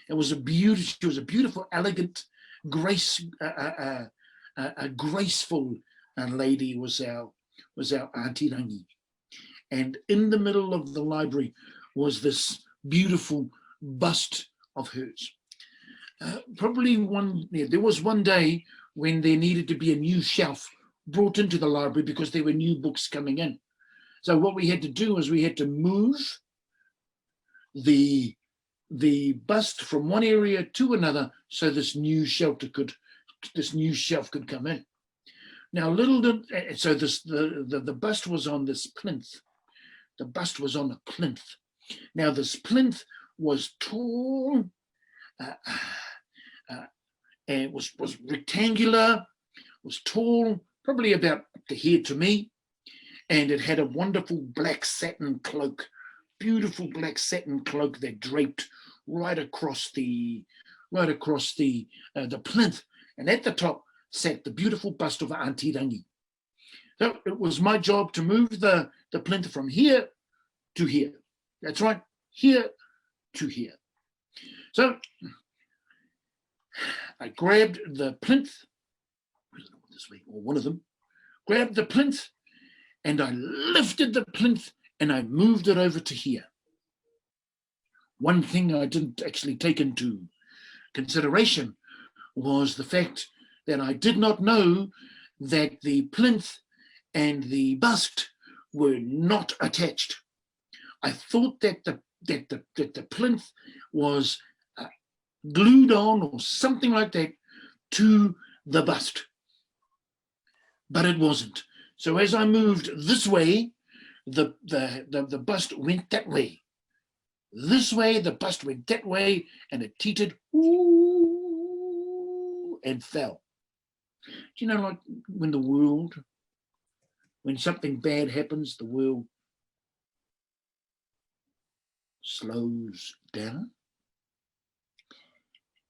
She was a beautiful, elegant, graceful lady was our Auntie Rangi. And in the middle of the library was this beautiful bust of hers. There was one day when there needed to be a new shelf brought into the library because there were new books coming in. So what we had to do is we had to move the bust from one area to another so this new shelf could come in. Now, the bust was on this plinth. The bust was on a plinth. Now, this plinth was tall, and was rectangular, was tall, probably about to here to me, and it had a wonderful black satin cloak, beautiful black satin cloak that draped right across the plinth, and at the top sat the beautiful bust of Auntie Rangi. So it was my job to move the plinth from here to here. That's right, here to here. So I grabbed the plinth, this way, or one of them, grabbed the plinth, and I lifted the plinth and I moved it over to here. One thing I didn't actually take into consideration was the fact that I did not know that the plinth and the bust were not attached. I thought that the plinth was glued on or something like that to the bust, but it wasn't. So as I moved this way, the bust went that way. This way, the bust went that way, and it teetered and fell. Do you know, like when something bad happens, the world slows down?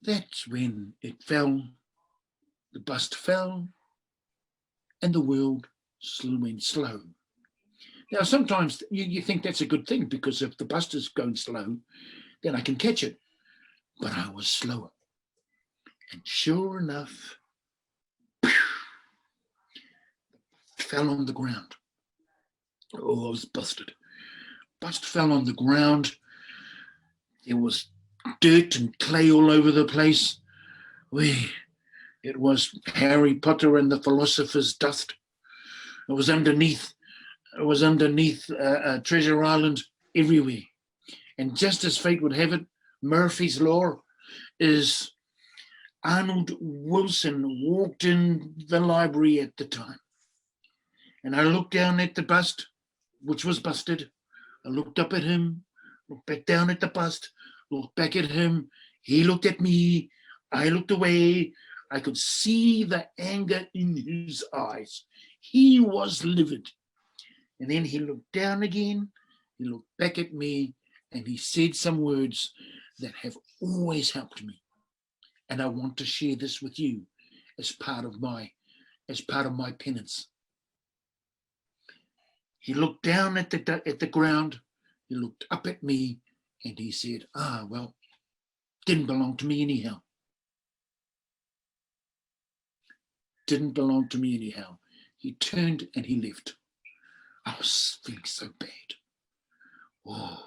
That's when it fell, the bust fell, and the world went slow. Now, sometimes you think that's a good thing, because if the bust is going slow, then I can catch it. But I was slower. And sure enough, it fell on the ground. Oh, I was busted. Bust fell on the ground. There was dirt and clay all over the place. It was Harry Potter and the Philosopher's Dust. It was underneath Treasure Island everywhere. And just as fate would have it, Murphy's Law is Arnold Wilson walked in the library at the time. And I looked down at the bust, which was busted. I looked up at him, looked back down at the bust, looked back at him. He looked at me. I looked away. I could see the anger in his eyes. He was livid. And then he looked down again. He looked back at me, and he said some words that have always helped me. And I want to share this with you as part of my penance. He looked down at the ground. He looked up at me, and he said, well, didn't belong to me anyhow. Didn't belong to me anyhow. He turned and he left. I was feeling so bad. Oh.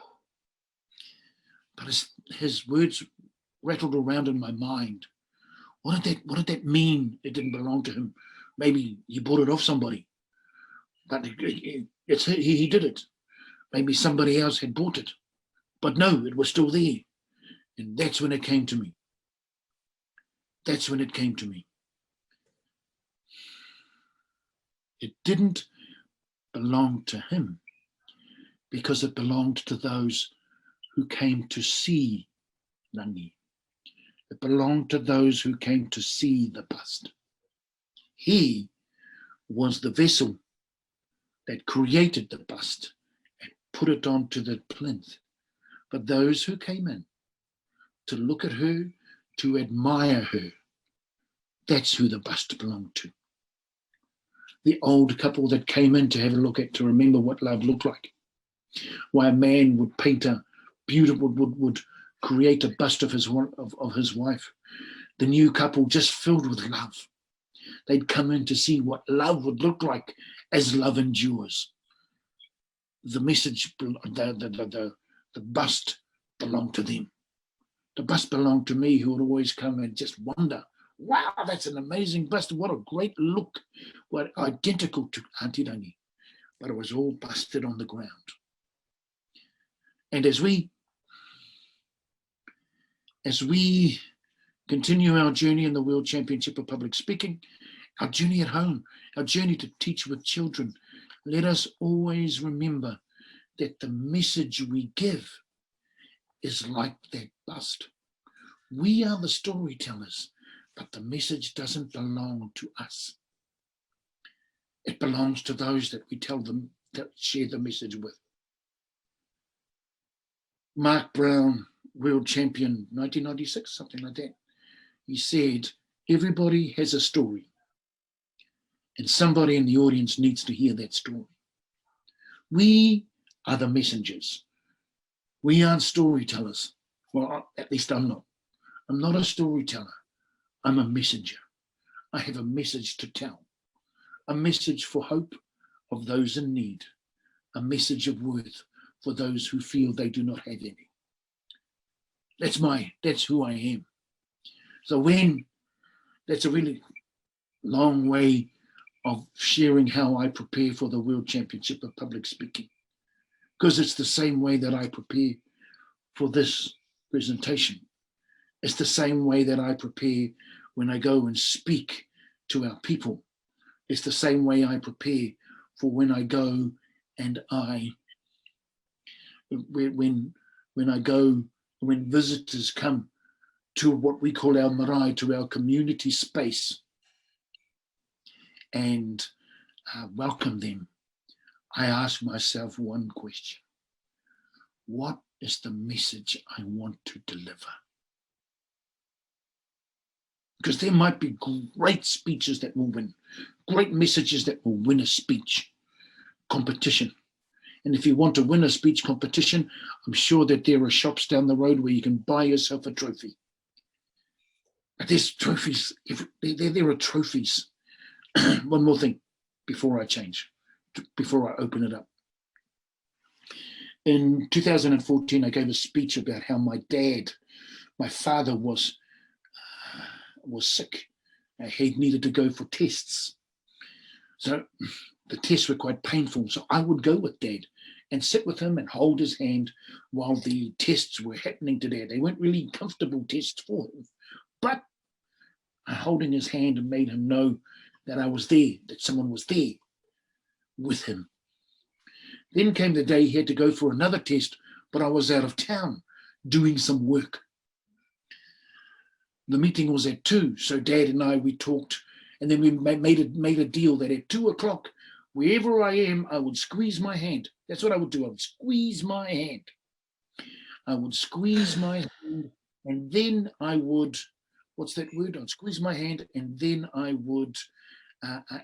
But his words rattled around in my mind. What did that mean? It didn't belong to him. Maybe he bought it off somebody. But he did it. Maybe somebody else had bought it. But no, it was still there. And that's when it came to me. That's when it came to me. It didn't belong to him because it belonged to those who came to see Rangi. It belonged to those who came to see the bust. He was the vessel that created the bust and put it onto the plinth. But those who came in to look at her, to admire her, that's who the bust belonged to. The old couple that came in to have a look at, to remember what love looked like. Why a man would paint a beautiful, would create a bust of his wife. The new couple just filled with love. They'd come in to see what love would look like as love endures. The message, the bust belonged to them. The bust belonged to me, who would always come and just wonder, wow, that's an amazing bust. What a great look. What identical to Auntie Rangi. But it was all busted on the ground. And as we continue our journey in the World Championship of Public Speaking, our journey at home, our journey to teach with children, let us always remember that the message we give is like that bust. We are the storytellers, but the message doesn't belong to us. It belongs to those that we tell them, that share the message with. Mark Brown, world champion, 1996, something like that. He said, everybody has a story, and somebody in the audience needs to hear that story. We are the messengers. We aren't storytellers. Well, at least I'm not. I'm not a storyteller. I'm a messenger. I have a message to tell. A message for hope of those in need. A message of worth for those who feel they do not have any. That's who I am. So that's a really long way of sharing how I prepare for the World Championship of Public Speaking, because it's the same way that I prepare for this presentation. It's the same way that I prepare when I go and speak to our people. It's the same way I prepare for when I go and when visitors come to what we call our marae, to our community space, and welcome them, I ask myself one question: what is the message I want to deliver? Because there might be great speeches that will win, great messages that will win a speech competition. And if you want to win a speech competition, I'm sure that there are shops down the road where you can buy yourself a trophy. But there's trophies, there are trophies. One more thing before I open it up. In 2014, I gave a speech about how my father was sick. He needed to go for tests. So the tests were quite painful. So I would go with Dad and sit with him and hold his hand while the tests were happening to Dad. They weren't really comfortable tests for him, but holding his hand and made him know that I was there, that someone was there with him. Then came the day he had to go for another test, but I was out of town doing some work. The meeting was at 2, so Dad and we talked, and then we made a deal that at 2 o'clock, wherever I am, I would squeeze my hand. That's what I would do. I would squeeze my hand. And then I would, what's that word? I'd squeeze my hand, and then I would,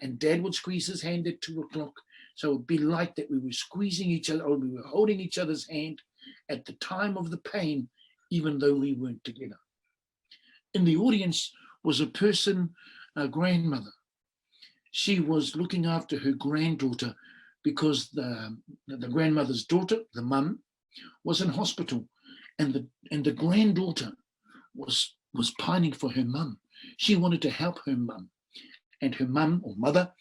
and Dad would squeeze his hand at 2 o'clock. So it would be like that we were squeezing each other, or we were holding each other's hand at the time of the pain, even though we weren't together. In the audience was a person, a grandmother. She was looking after her granddaughter because the grandmother's daughter, the mum, was in hospital, and the granddaughter was pining for her mum. She wanted to help her mum, and her mum or mother,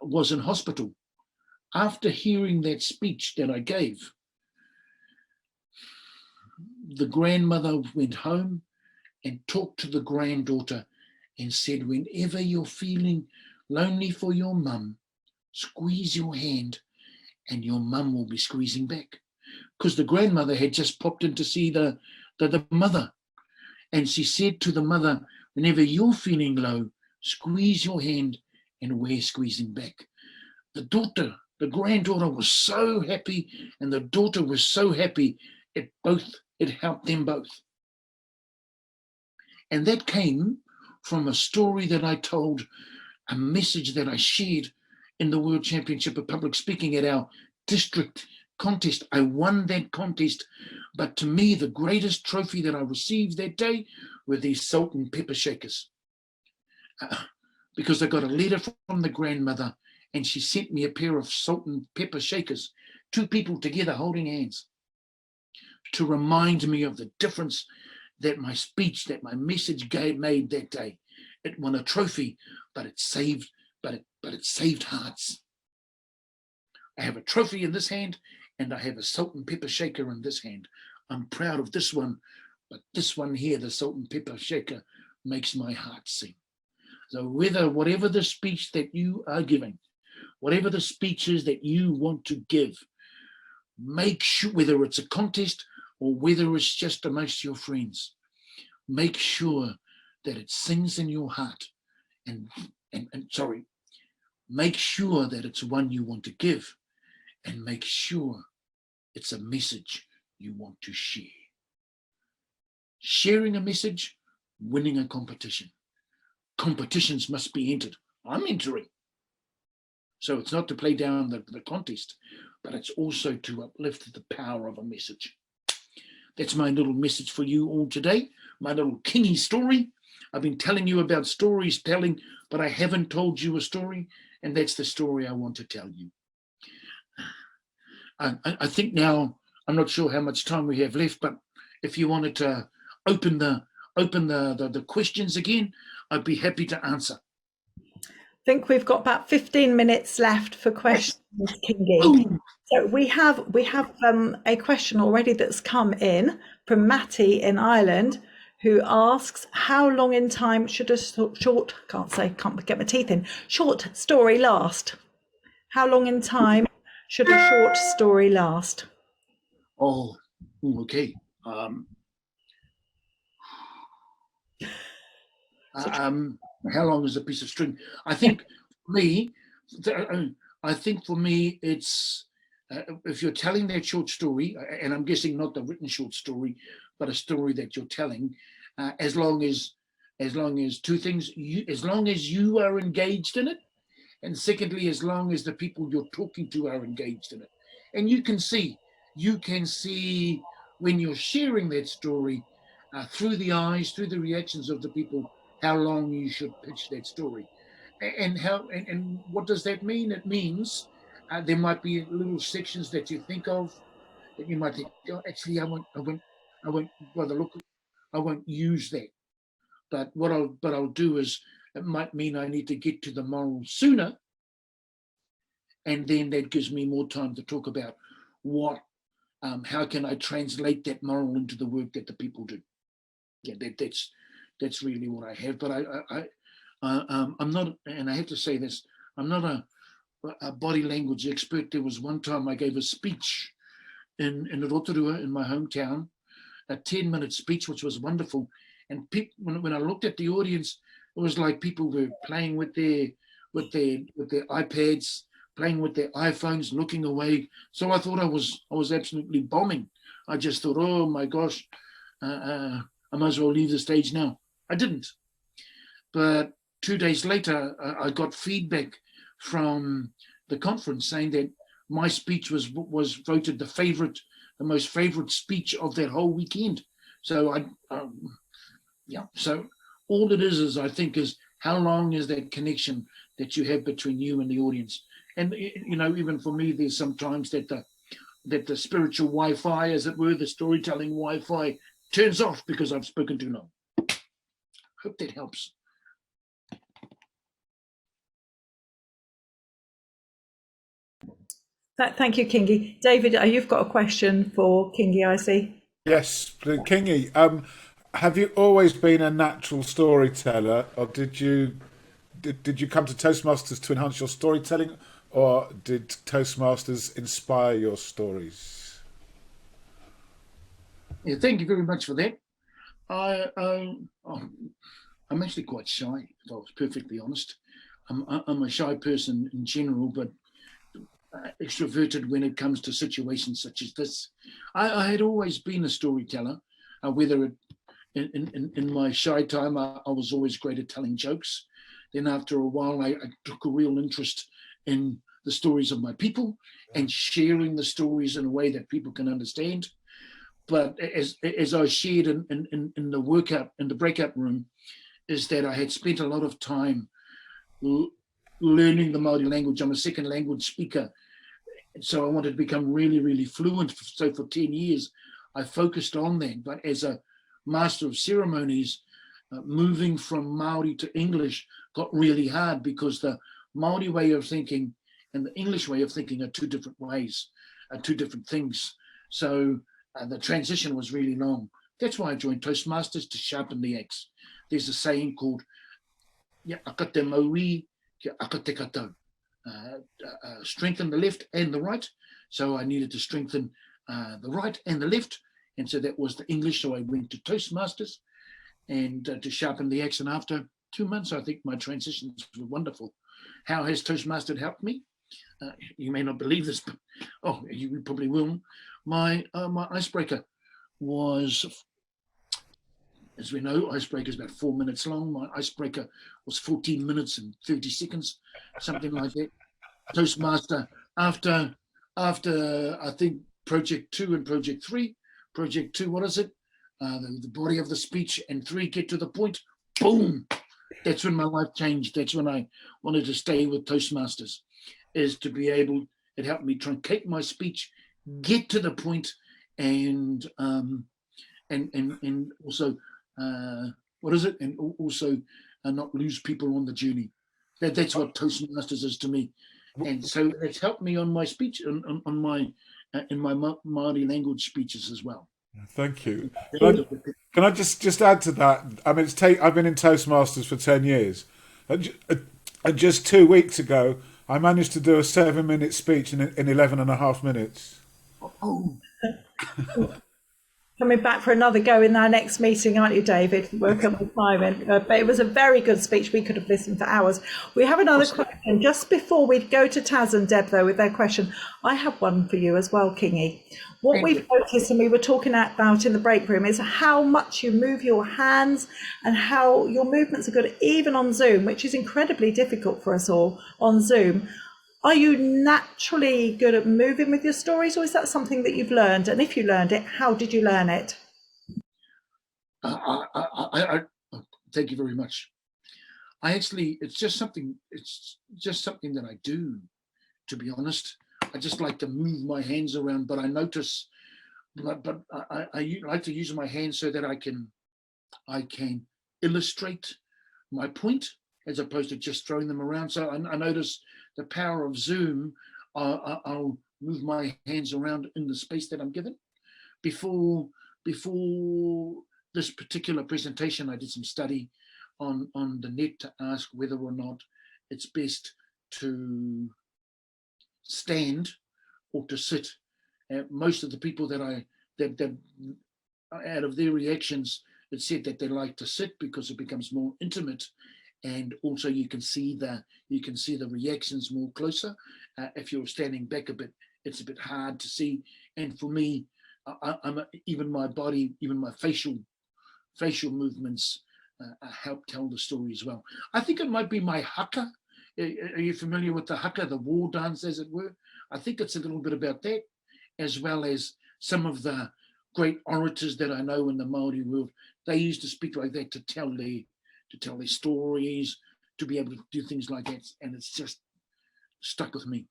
was in hospital. After hearing that speech that I gave, the grandmother went home and talked to the granddaughter and said, whenever you're feeling lonely for your mum, squeeze your hand and your mum will be squeezing back. Because the grandmother had just popped in to see the mother. And she said to the mother, whenever you're feeling low, squeeze your hand and we're squeezing back. The granddaughter was so happy, and the daughter was so happy, it helped them both. And that came from a story that I told, a message that I shared in the World Championship of Public Speaking at our district contest. I won that contest, but to me, the greatest trophy that I received that day were these salt and pepper shakers. Because I got a letter from the grandmother, and she sent me a pair of salt and pepper shakers, 2 people together holding hands, to remind me of the difference that my speech, that my message made that day. It won a trophy, but it saved hearts. I have a trophy in this hand, and I have a salt and pepper shaker in this hand. I'm proud of this one, but this one here, the salt and pepper shaker, makes my heart sing. So whatever the speech that you are giving, whatever the speeches that you want to give, make sure, whether it's a contest or whether it's just amongst your friends, make sure that it sings in your heart, and make sure that it's one you want to give, and make sure it's a message you want to share. Sharing a message, winning a competition. Competitions must be entered. I'm entering. So it's not to play down the contest, but it's also to uplift the power of a message. That's my little message for you all today, my little Kingi story. I've been telling you about stories telling, but I haven't told you a story, and that's the story I want to tell you. I think now, I'm not sure how much time we have left, but if you wanted to open the questions again, I'd be happy to answer. I think we've got about 15 minutes left for questions, Kingi. Oh. So we have a question already that's come in from Matty in Ireland, who asks, how long in time should a short story last? How long in time should a short story last? Oh, okay. How long is a piece of string? I think for me, it's if you're telling that short story, and I'm guessing not the written short story, but a story that you're telling, as long as two things, as long as you are engaged in it, and secondly, as long as the people you're talking to are engaged in it, and you can see when you're sharing that story through the eyes, through the reactions of the people, how long you should pitch that story. And what does that mean? It means there might be little sections that you think of that you might think, oh, actually, I won't bother look, I won't use that. But what I'll do is, it might mean I need to get to the moral sooner, and then that gives me more time to talk about how can I translate that moral into the work that the people do. Yeah, that's really what I have. But I'm not, and I have to say this, I'm not a body language expert. There was one time I gave a speech in Rotorua, in my hometown, a 10-minute speech, which was wonderful. And when I looked at the audience, it was like people were playing with their iPads, playing with their iPhones, looking away. So I thought I was absolutely bombing. I just thought, oh my gosh, I might as well leave the stage now. I didn't. But 2 days later, I got feedback from the conference saying that my speech was voted the most favorite speech of that whole weekend. So so all it is I think is how long is that connection that you have between you and the audience. And even for me, there's sometimes that the spiritual Wi-Fi, as it were, the storytelling Wi-Fi turns off because I've spoken too long. Hope that helps. Thank you, Kingi. David, you've got a question for Kingi, I see. Yes, Kingi. Have you always been a natural storyteller, or did you come to Toastmasters to enhance your storytelling, or did Toastmasters inspire your stories? Yeah, thank you very much for that. I'm actually quite shy, if I was perfectly honest. I'm a shy person in general, but extroverted when it comes to situations such as this. I had always been a storyteller, whether in my shy time, I was always great at telling jokes. Then after a while, I took a real interest in the stories of my people and sharing the stories in a way that people can understand. But as I shared in the breakout room, is that I had spent a lot of time learning the Maori language. I'm a second language speaker, so I wanted to become really, really fluent. So for 10 years, I focused on that. But as a master of ceremonies, moving from Maori to English got really hard because the Maori way of thinking and the English way of thinking are two different ways, two different things. So the transition was really long. That's why I joined Toastmasters, to sharpen the axe. There's a saying called akate maui, akate katau. Strengthen the left and the right. So I needed to strengthen the right and the left. And so that was the English. So I went to Toastmasters and to sharpen the axe. And after 2 months, I think my transitions were wonderful. How has Toastmasters helped me? You may not believe this, but you probably will. My icebreaker was, as we know, icebreaker is about 4 minutes long. My icebreaker was 14 minutes and 30 seconds, something like that. Toastmaster, after I think project 2 and project 3. Project 2, what is it? The body of the speech, and 3, get to the point. Boom! That's when my life changed. That's when I wanted to stay with Toastmasters, is to be able, it helped me truncate my speech, get to the point, and also what is it? And also not lose people on the journey. That's what Toastmasters is to me. And so it's helped me on my speech, on my in my Maori language speeches as well. Thank you. Can I just add to that? I mean, I've been in Toastmasters for 10 years, and just 2 weeks ago, I managed to do a 7-minute speech in 11 and a half minutes. Oh, Coming back for another go in our next meeting, aren't you, David? Welcome with Simon. But it was a very good speech. We could have listened for hours. We have another question. Just before we go to Taz and Deb, though, with their question, I have one for you as well, Kingi. What we've noticed, and we were talking about in the break room, is how much you move your hands and how your movements are good, even on Zoom, which is incredibly difficult for us all on Zoom. Are you naturally good at moving with your stories, or is that something that you've learned? And if you learned it, how did you learn it? Thank you very much. It's just something that I do, to be honest. I just like to move my hands around, but I notice, but I like to use my hands so that I can illustrate my point, as opposed to just throwing them around. So I notice the power of Zoom. I'll move my hands around in the space that I'm given. Before this particular presentation, I did some study on the net to ask whether or not it's best to stand or to sit. Most of the people that out of their reactions, it said that they like to sit because it becomes more intimate. And also you can see the reactions more closer. If you're standing back a bit, it's a bit hard to see. And for me, even my body, even my facial movements help tell the story as well. I think it might be my haka. Are you familiar with the haka, the war dance, as it were? I think it's a little bit about that, as well as some of the great orators that I know in the Maori world. They used to speak like that to tell their stories, to be able to do things like that, and it's just stuck with me.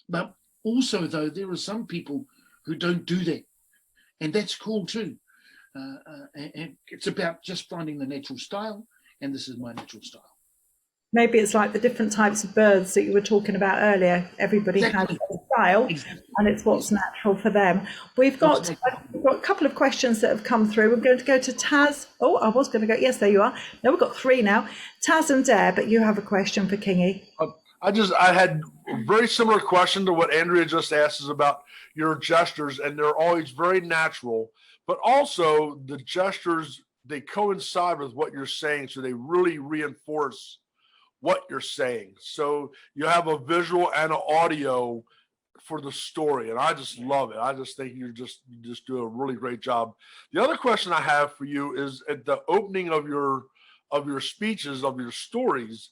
But also, though, there are some people who don't do that, and that's cool too. And it's about just finding the natural style, and this is my natural style. Maybe it's like the different types of birds that you were talking about earlier. Everybody has a style, and it's what's natural for them. We've got a couple of questions that have come through. We're going to go to Taz. Oh, I was going to go. Yes, there you are. No, we've got 3 now. Taz and Dare, but you have a question for Kingi. I had a very similar question to what Andrea just asked, is about your gestures, and they're always very natural, but also the gestures, they coincide with what you're saying, so they really reinforce what you're saying. So you have a visual and an audio for the story, and I just love it. I just think you just do a really great job. The other question I have for you is, at the opening of your speeches, of your stories,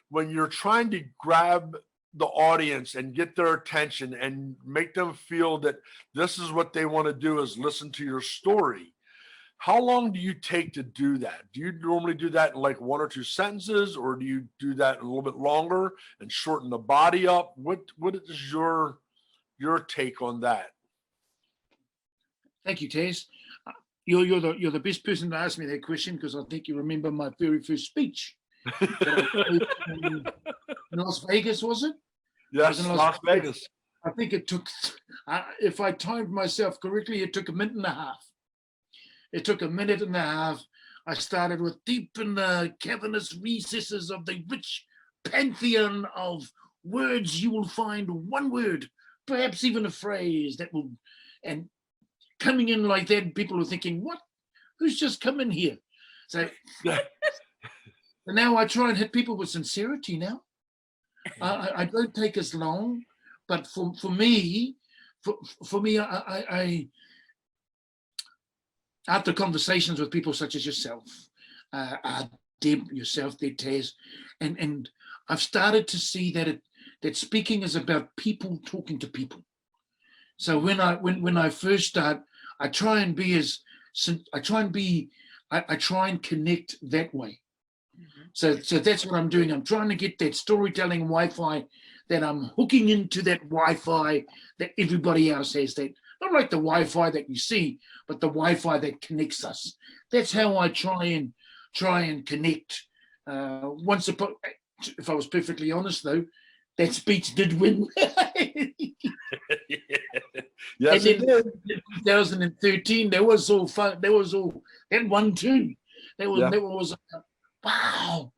when you're trying to grab the audience and get their attention and make them feel that this is what they want to do, is listen to your story. How long do you take to do that? Do you normally do that in like 1 or 2 sentences, or do you do that a little bit longer and shorten the body up? What is your take on that? Thank you, Taz. You're the best person to ask me that question, because I think you remember my very first speech. In Las Vegas, was it? Yes, Las Vegas. I think it took, if I timed myself correctly, it took 1.5 minutes. It took 1.5 minutes. I started with, deep in the cavernous recesses of the rich pantheon of words, you will find one word, perhaps even a phrase that will, and coming in like that, people are thinking, what? Who's just come in here? So and now I try and hit people with sincerity now. I don't take as long, but for me, I after conversations with people such as yourself, Deb, yourself, Taz, and I've started to see that speaking is about people talking to people. So when I first start, I try and connect that way. So that's what I'm doing. I'm trying to get that storytelling Wi-Fi, that I'm hooking into that Wi-Fi that everybody else has, that not like the Wi-Fi that you see, but the Wi-Fi that connects us. That's how I try and connect. If I was perfectly honest, though, that speech did win. Yes, and in 2013, there was all fun. There was all that one too. That was wow.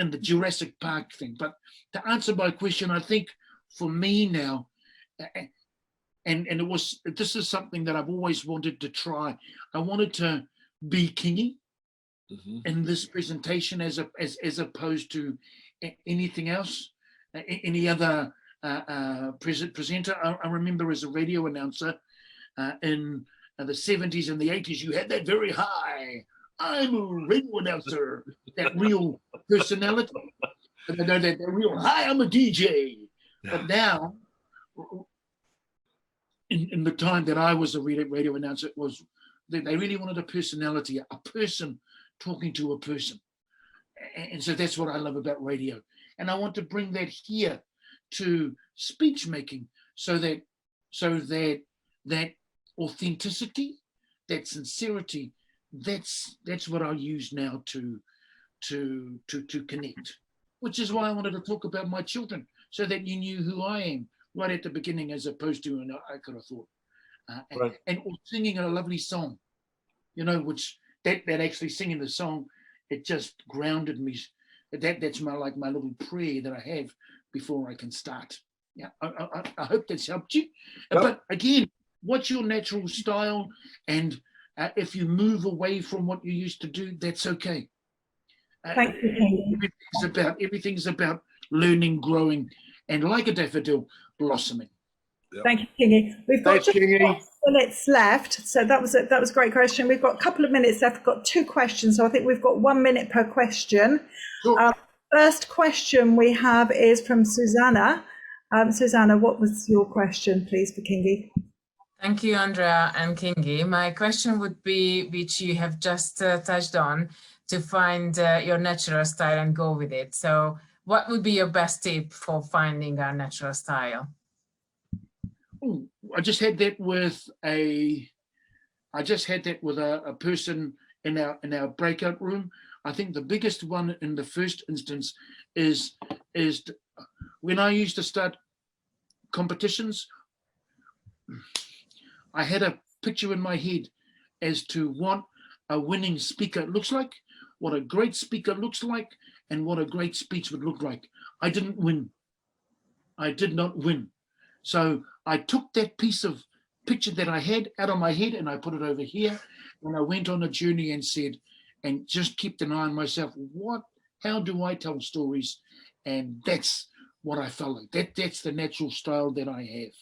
the Jurassic Park thing. But to answer my question, I think for me now, and this is something that I've always wanted to try. I wanted to be Kingi in this presentation as opposed to anything else, any other presenter. I remember as a radio announcer in the 70s and the 80s, you had that very high, I'm a radio announcer, that real personality. That real, hi, I'm a DJ. But now, in the time that I was a radio announcer, it was they really wanted a personality, a person talking to a person. And so that's what I love about radio. And I want to bring that here to speech making, so that authenticity, that sincerity, that's what I use now to connect. Which is why I wanted to talk about my children, so that you knew who I am right at the beginning, as opposed to, I could have thought, Right. and singing a lovely song, which that actually singing the song, it just grounded me. That's my little prayer that I have before I can start. Yeah, I hope that's helped you. Yep. But again, what's your natural style? And if you move away from what you used to do, that's okay. Thank you, Kingi. Everything's about learning, growing, and like a daffodil, blossoming. Yep. Thank you, Kingi. We've got Thanks, just Kingi. 6 minutes left, so that was a great question. We've got a couple of minutes left. We've got 2 questions, so I think we've got 1 minute per question. Sure. First question we have is from Susanna. Susanna, what was your question, please, for Kingi? Thank you, Andrea and Kingi. My question would be, which you have just touched on, to find your natural style and go with it. So what would be your best tip for finding our natural style? Oh, I just had that with a person in our breakout room. I think the biggest one in the first instance is when I used to start competitions, I had a picture in my head as to what a winning speaker looks like, what a great speaker looks like, and what a great speech would look like. I didn't win. I did not win. So I took that piece of picture that I had out of my head and I put it over here, and I went on a journey and said, and just kept an eye on myself, how do I tell stories? And that's what I felt like. That's the natural style that I have.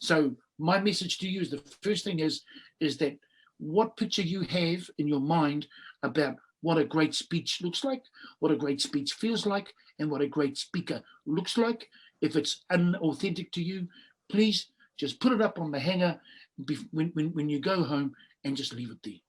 So my message to you is, the first thing is that what picture you have in your mind about what a great speech looks like, what a great speech feels like, and what a great speaker looks like. If it's unauthentic to you, please just put it up on the hanger when you go home, and just leave it there.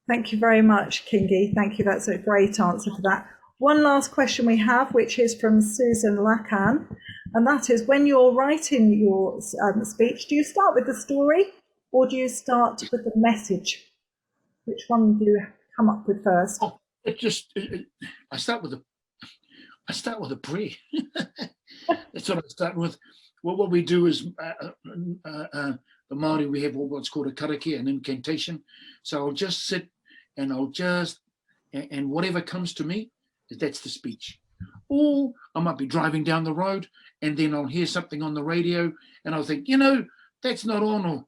Thank you very much, Kingi. Thank you. That's a great answer for that. One last question we have, which is from Susan Lacan, and that is, when you're writing your speech, do you start with the story or do you start with the message? Which one do you come up with first? Oh, I start with a prayer. That's what I start with. Well, what we do is the Maori, we have what's called a karakia, an incantation. So I'll just sit and and whatever comes to me, that's the speech. Or I might be driving down the road and then I'll hear something on the radio and I'll think, that's not on, or,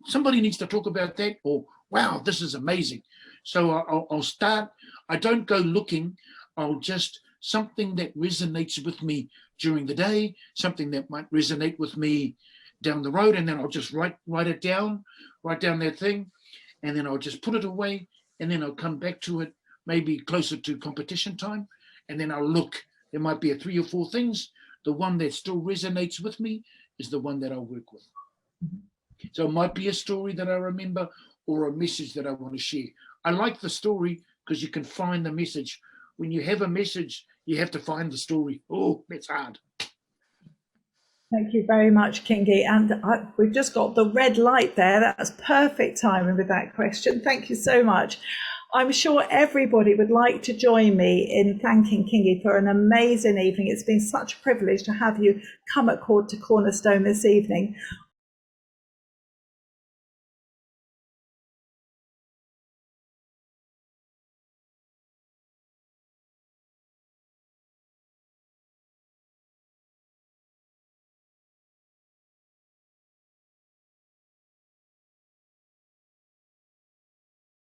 somebody needs to talk about that, or, wow, this is amazing. So I'll start. I don't go looking. I'll just, something that resonates with me during the day, something that might resonate with me down the road, and then I'll just write down that thing, and then I'll just put it away, and then I'll come back to it maybe closer to competition time, and then I'll look. There might be 3 or 4 things. The one that still resonates with me is the one that I'll work with. So it might be a story that I remember or a message that I want to share. I like the story because you can find the message. When you have a message, you have to find the story. Oh, that's hard. Thank you very much, Kingi. And we've just got the red light there. That's perfect timing with that question. Thank you so much. I'm sure everybody would like to join me in thanking Kingi for an amazing evening. It's been such a privilege to have you come to Cornerstone this evening.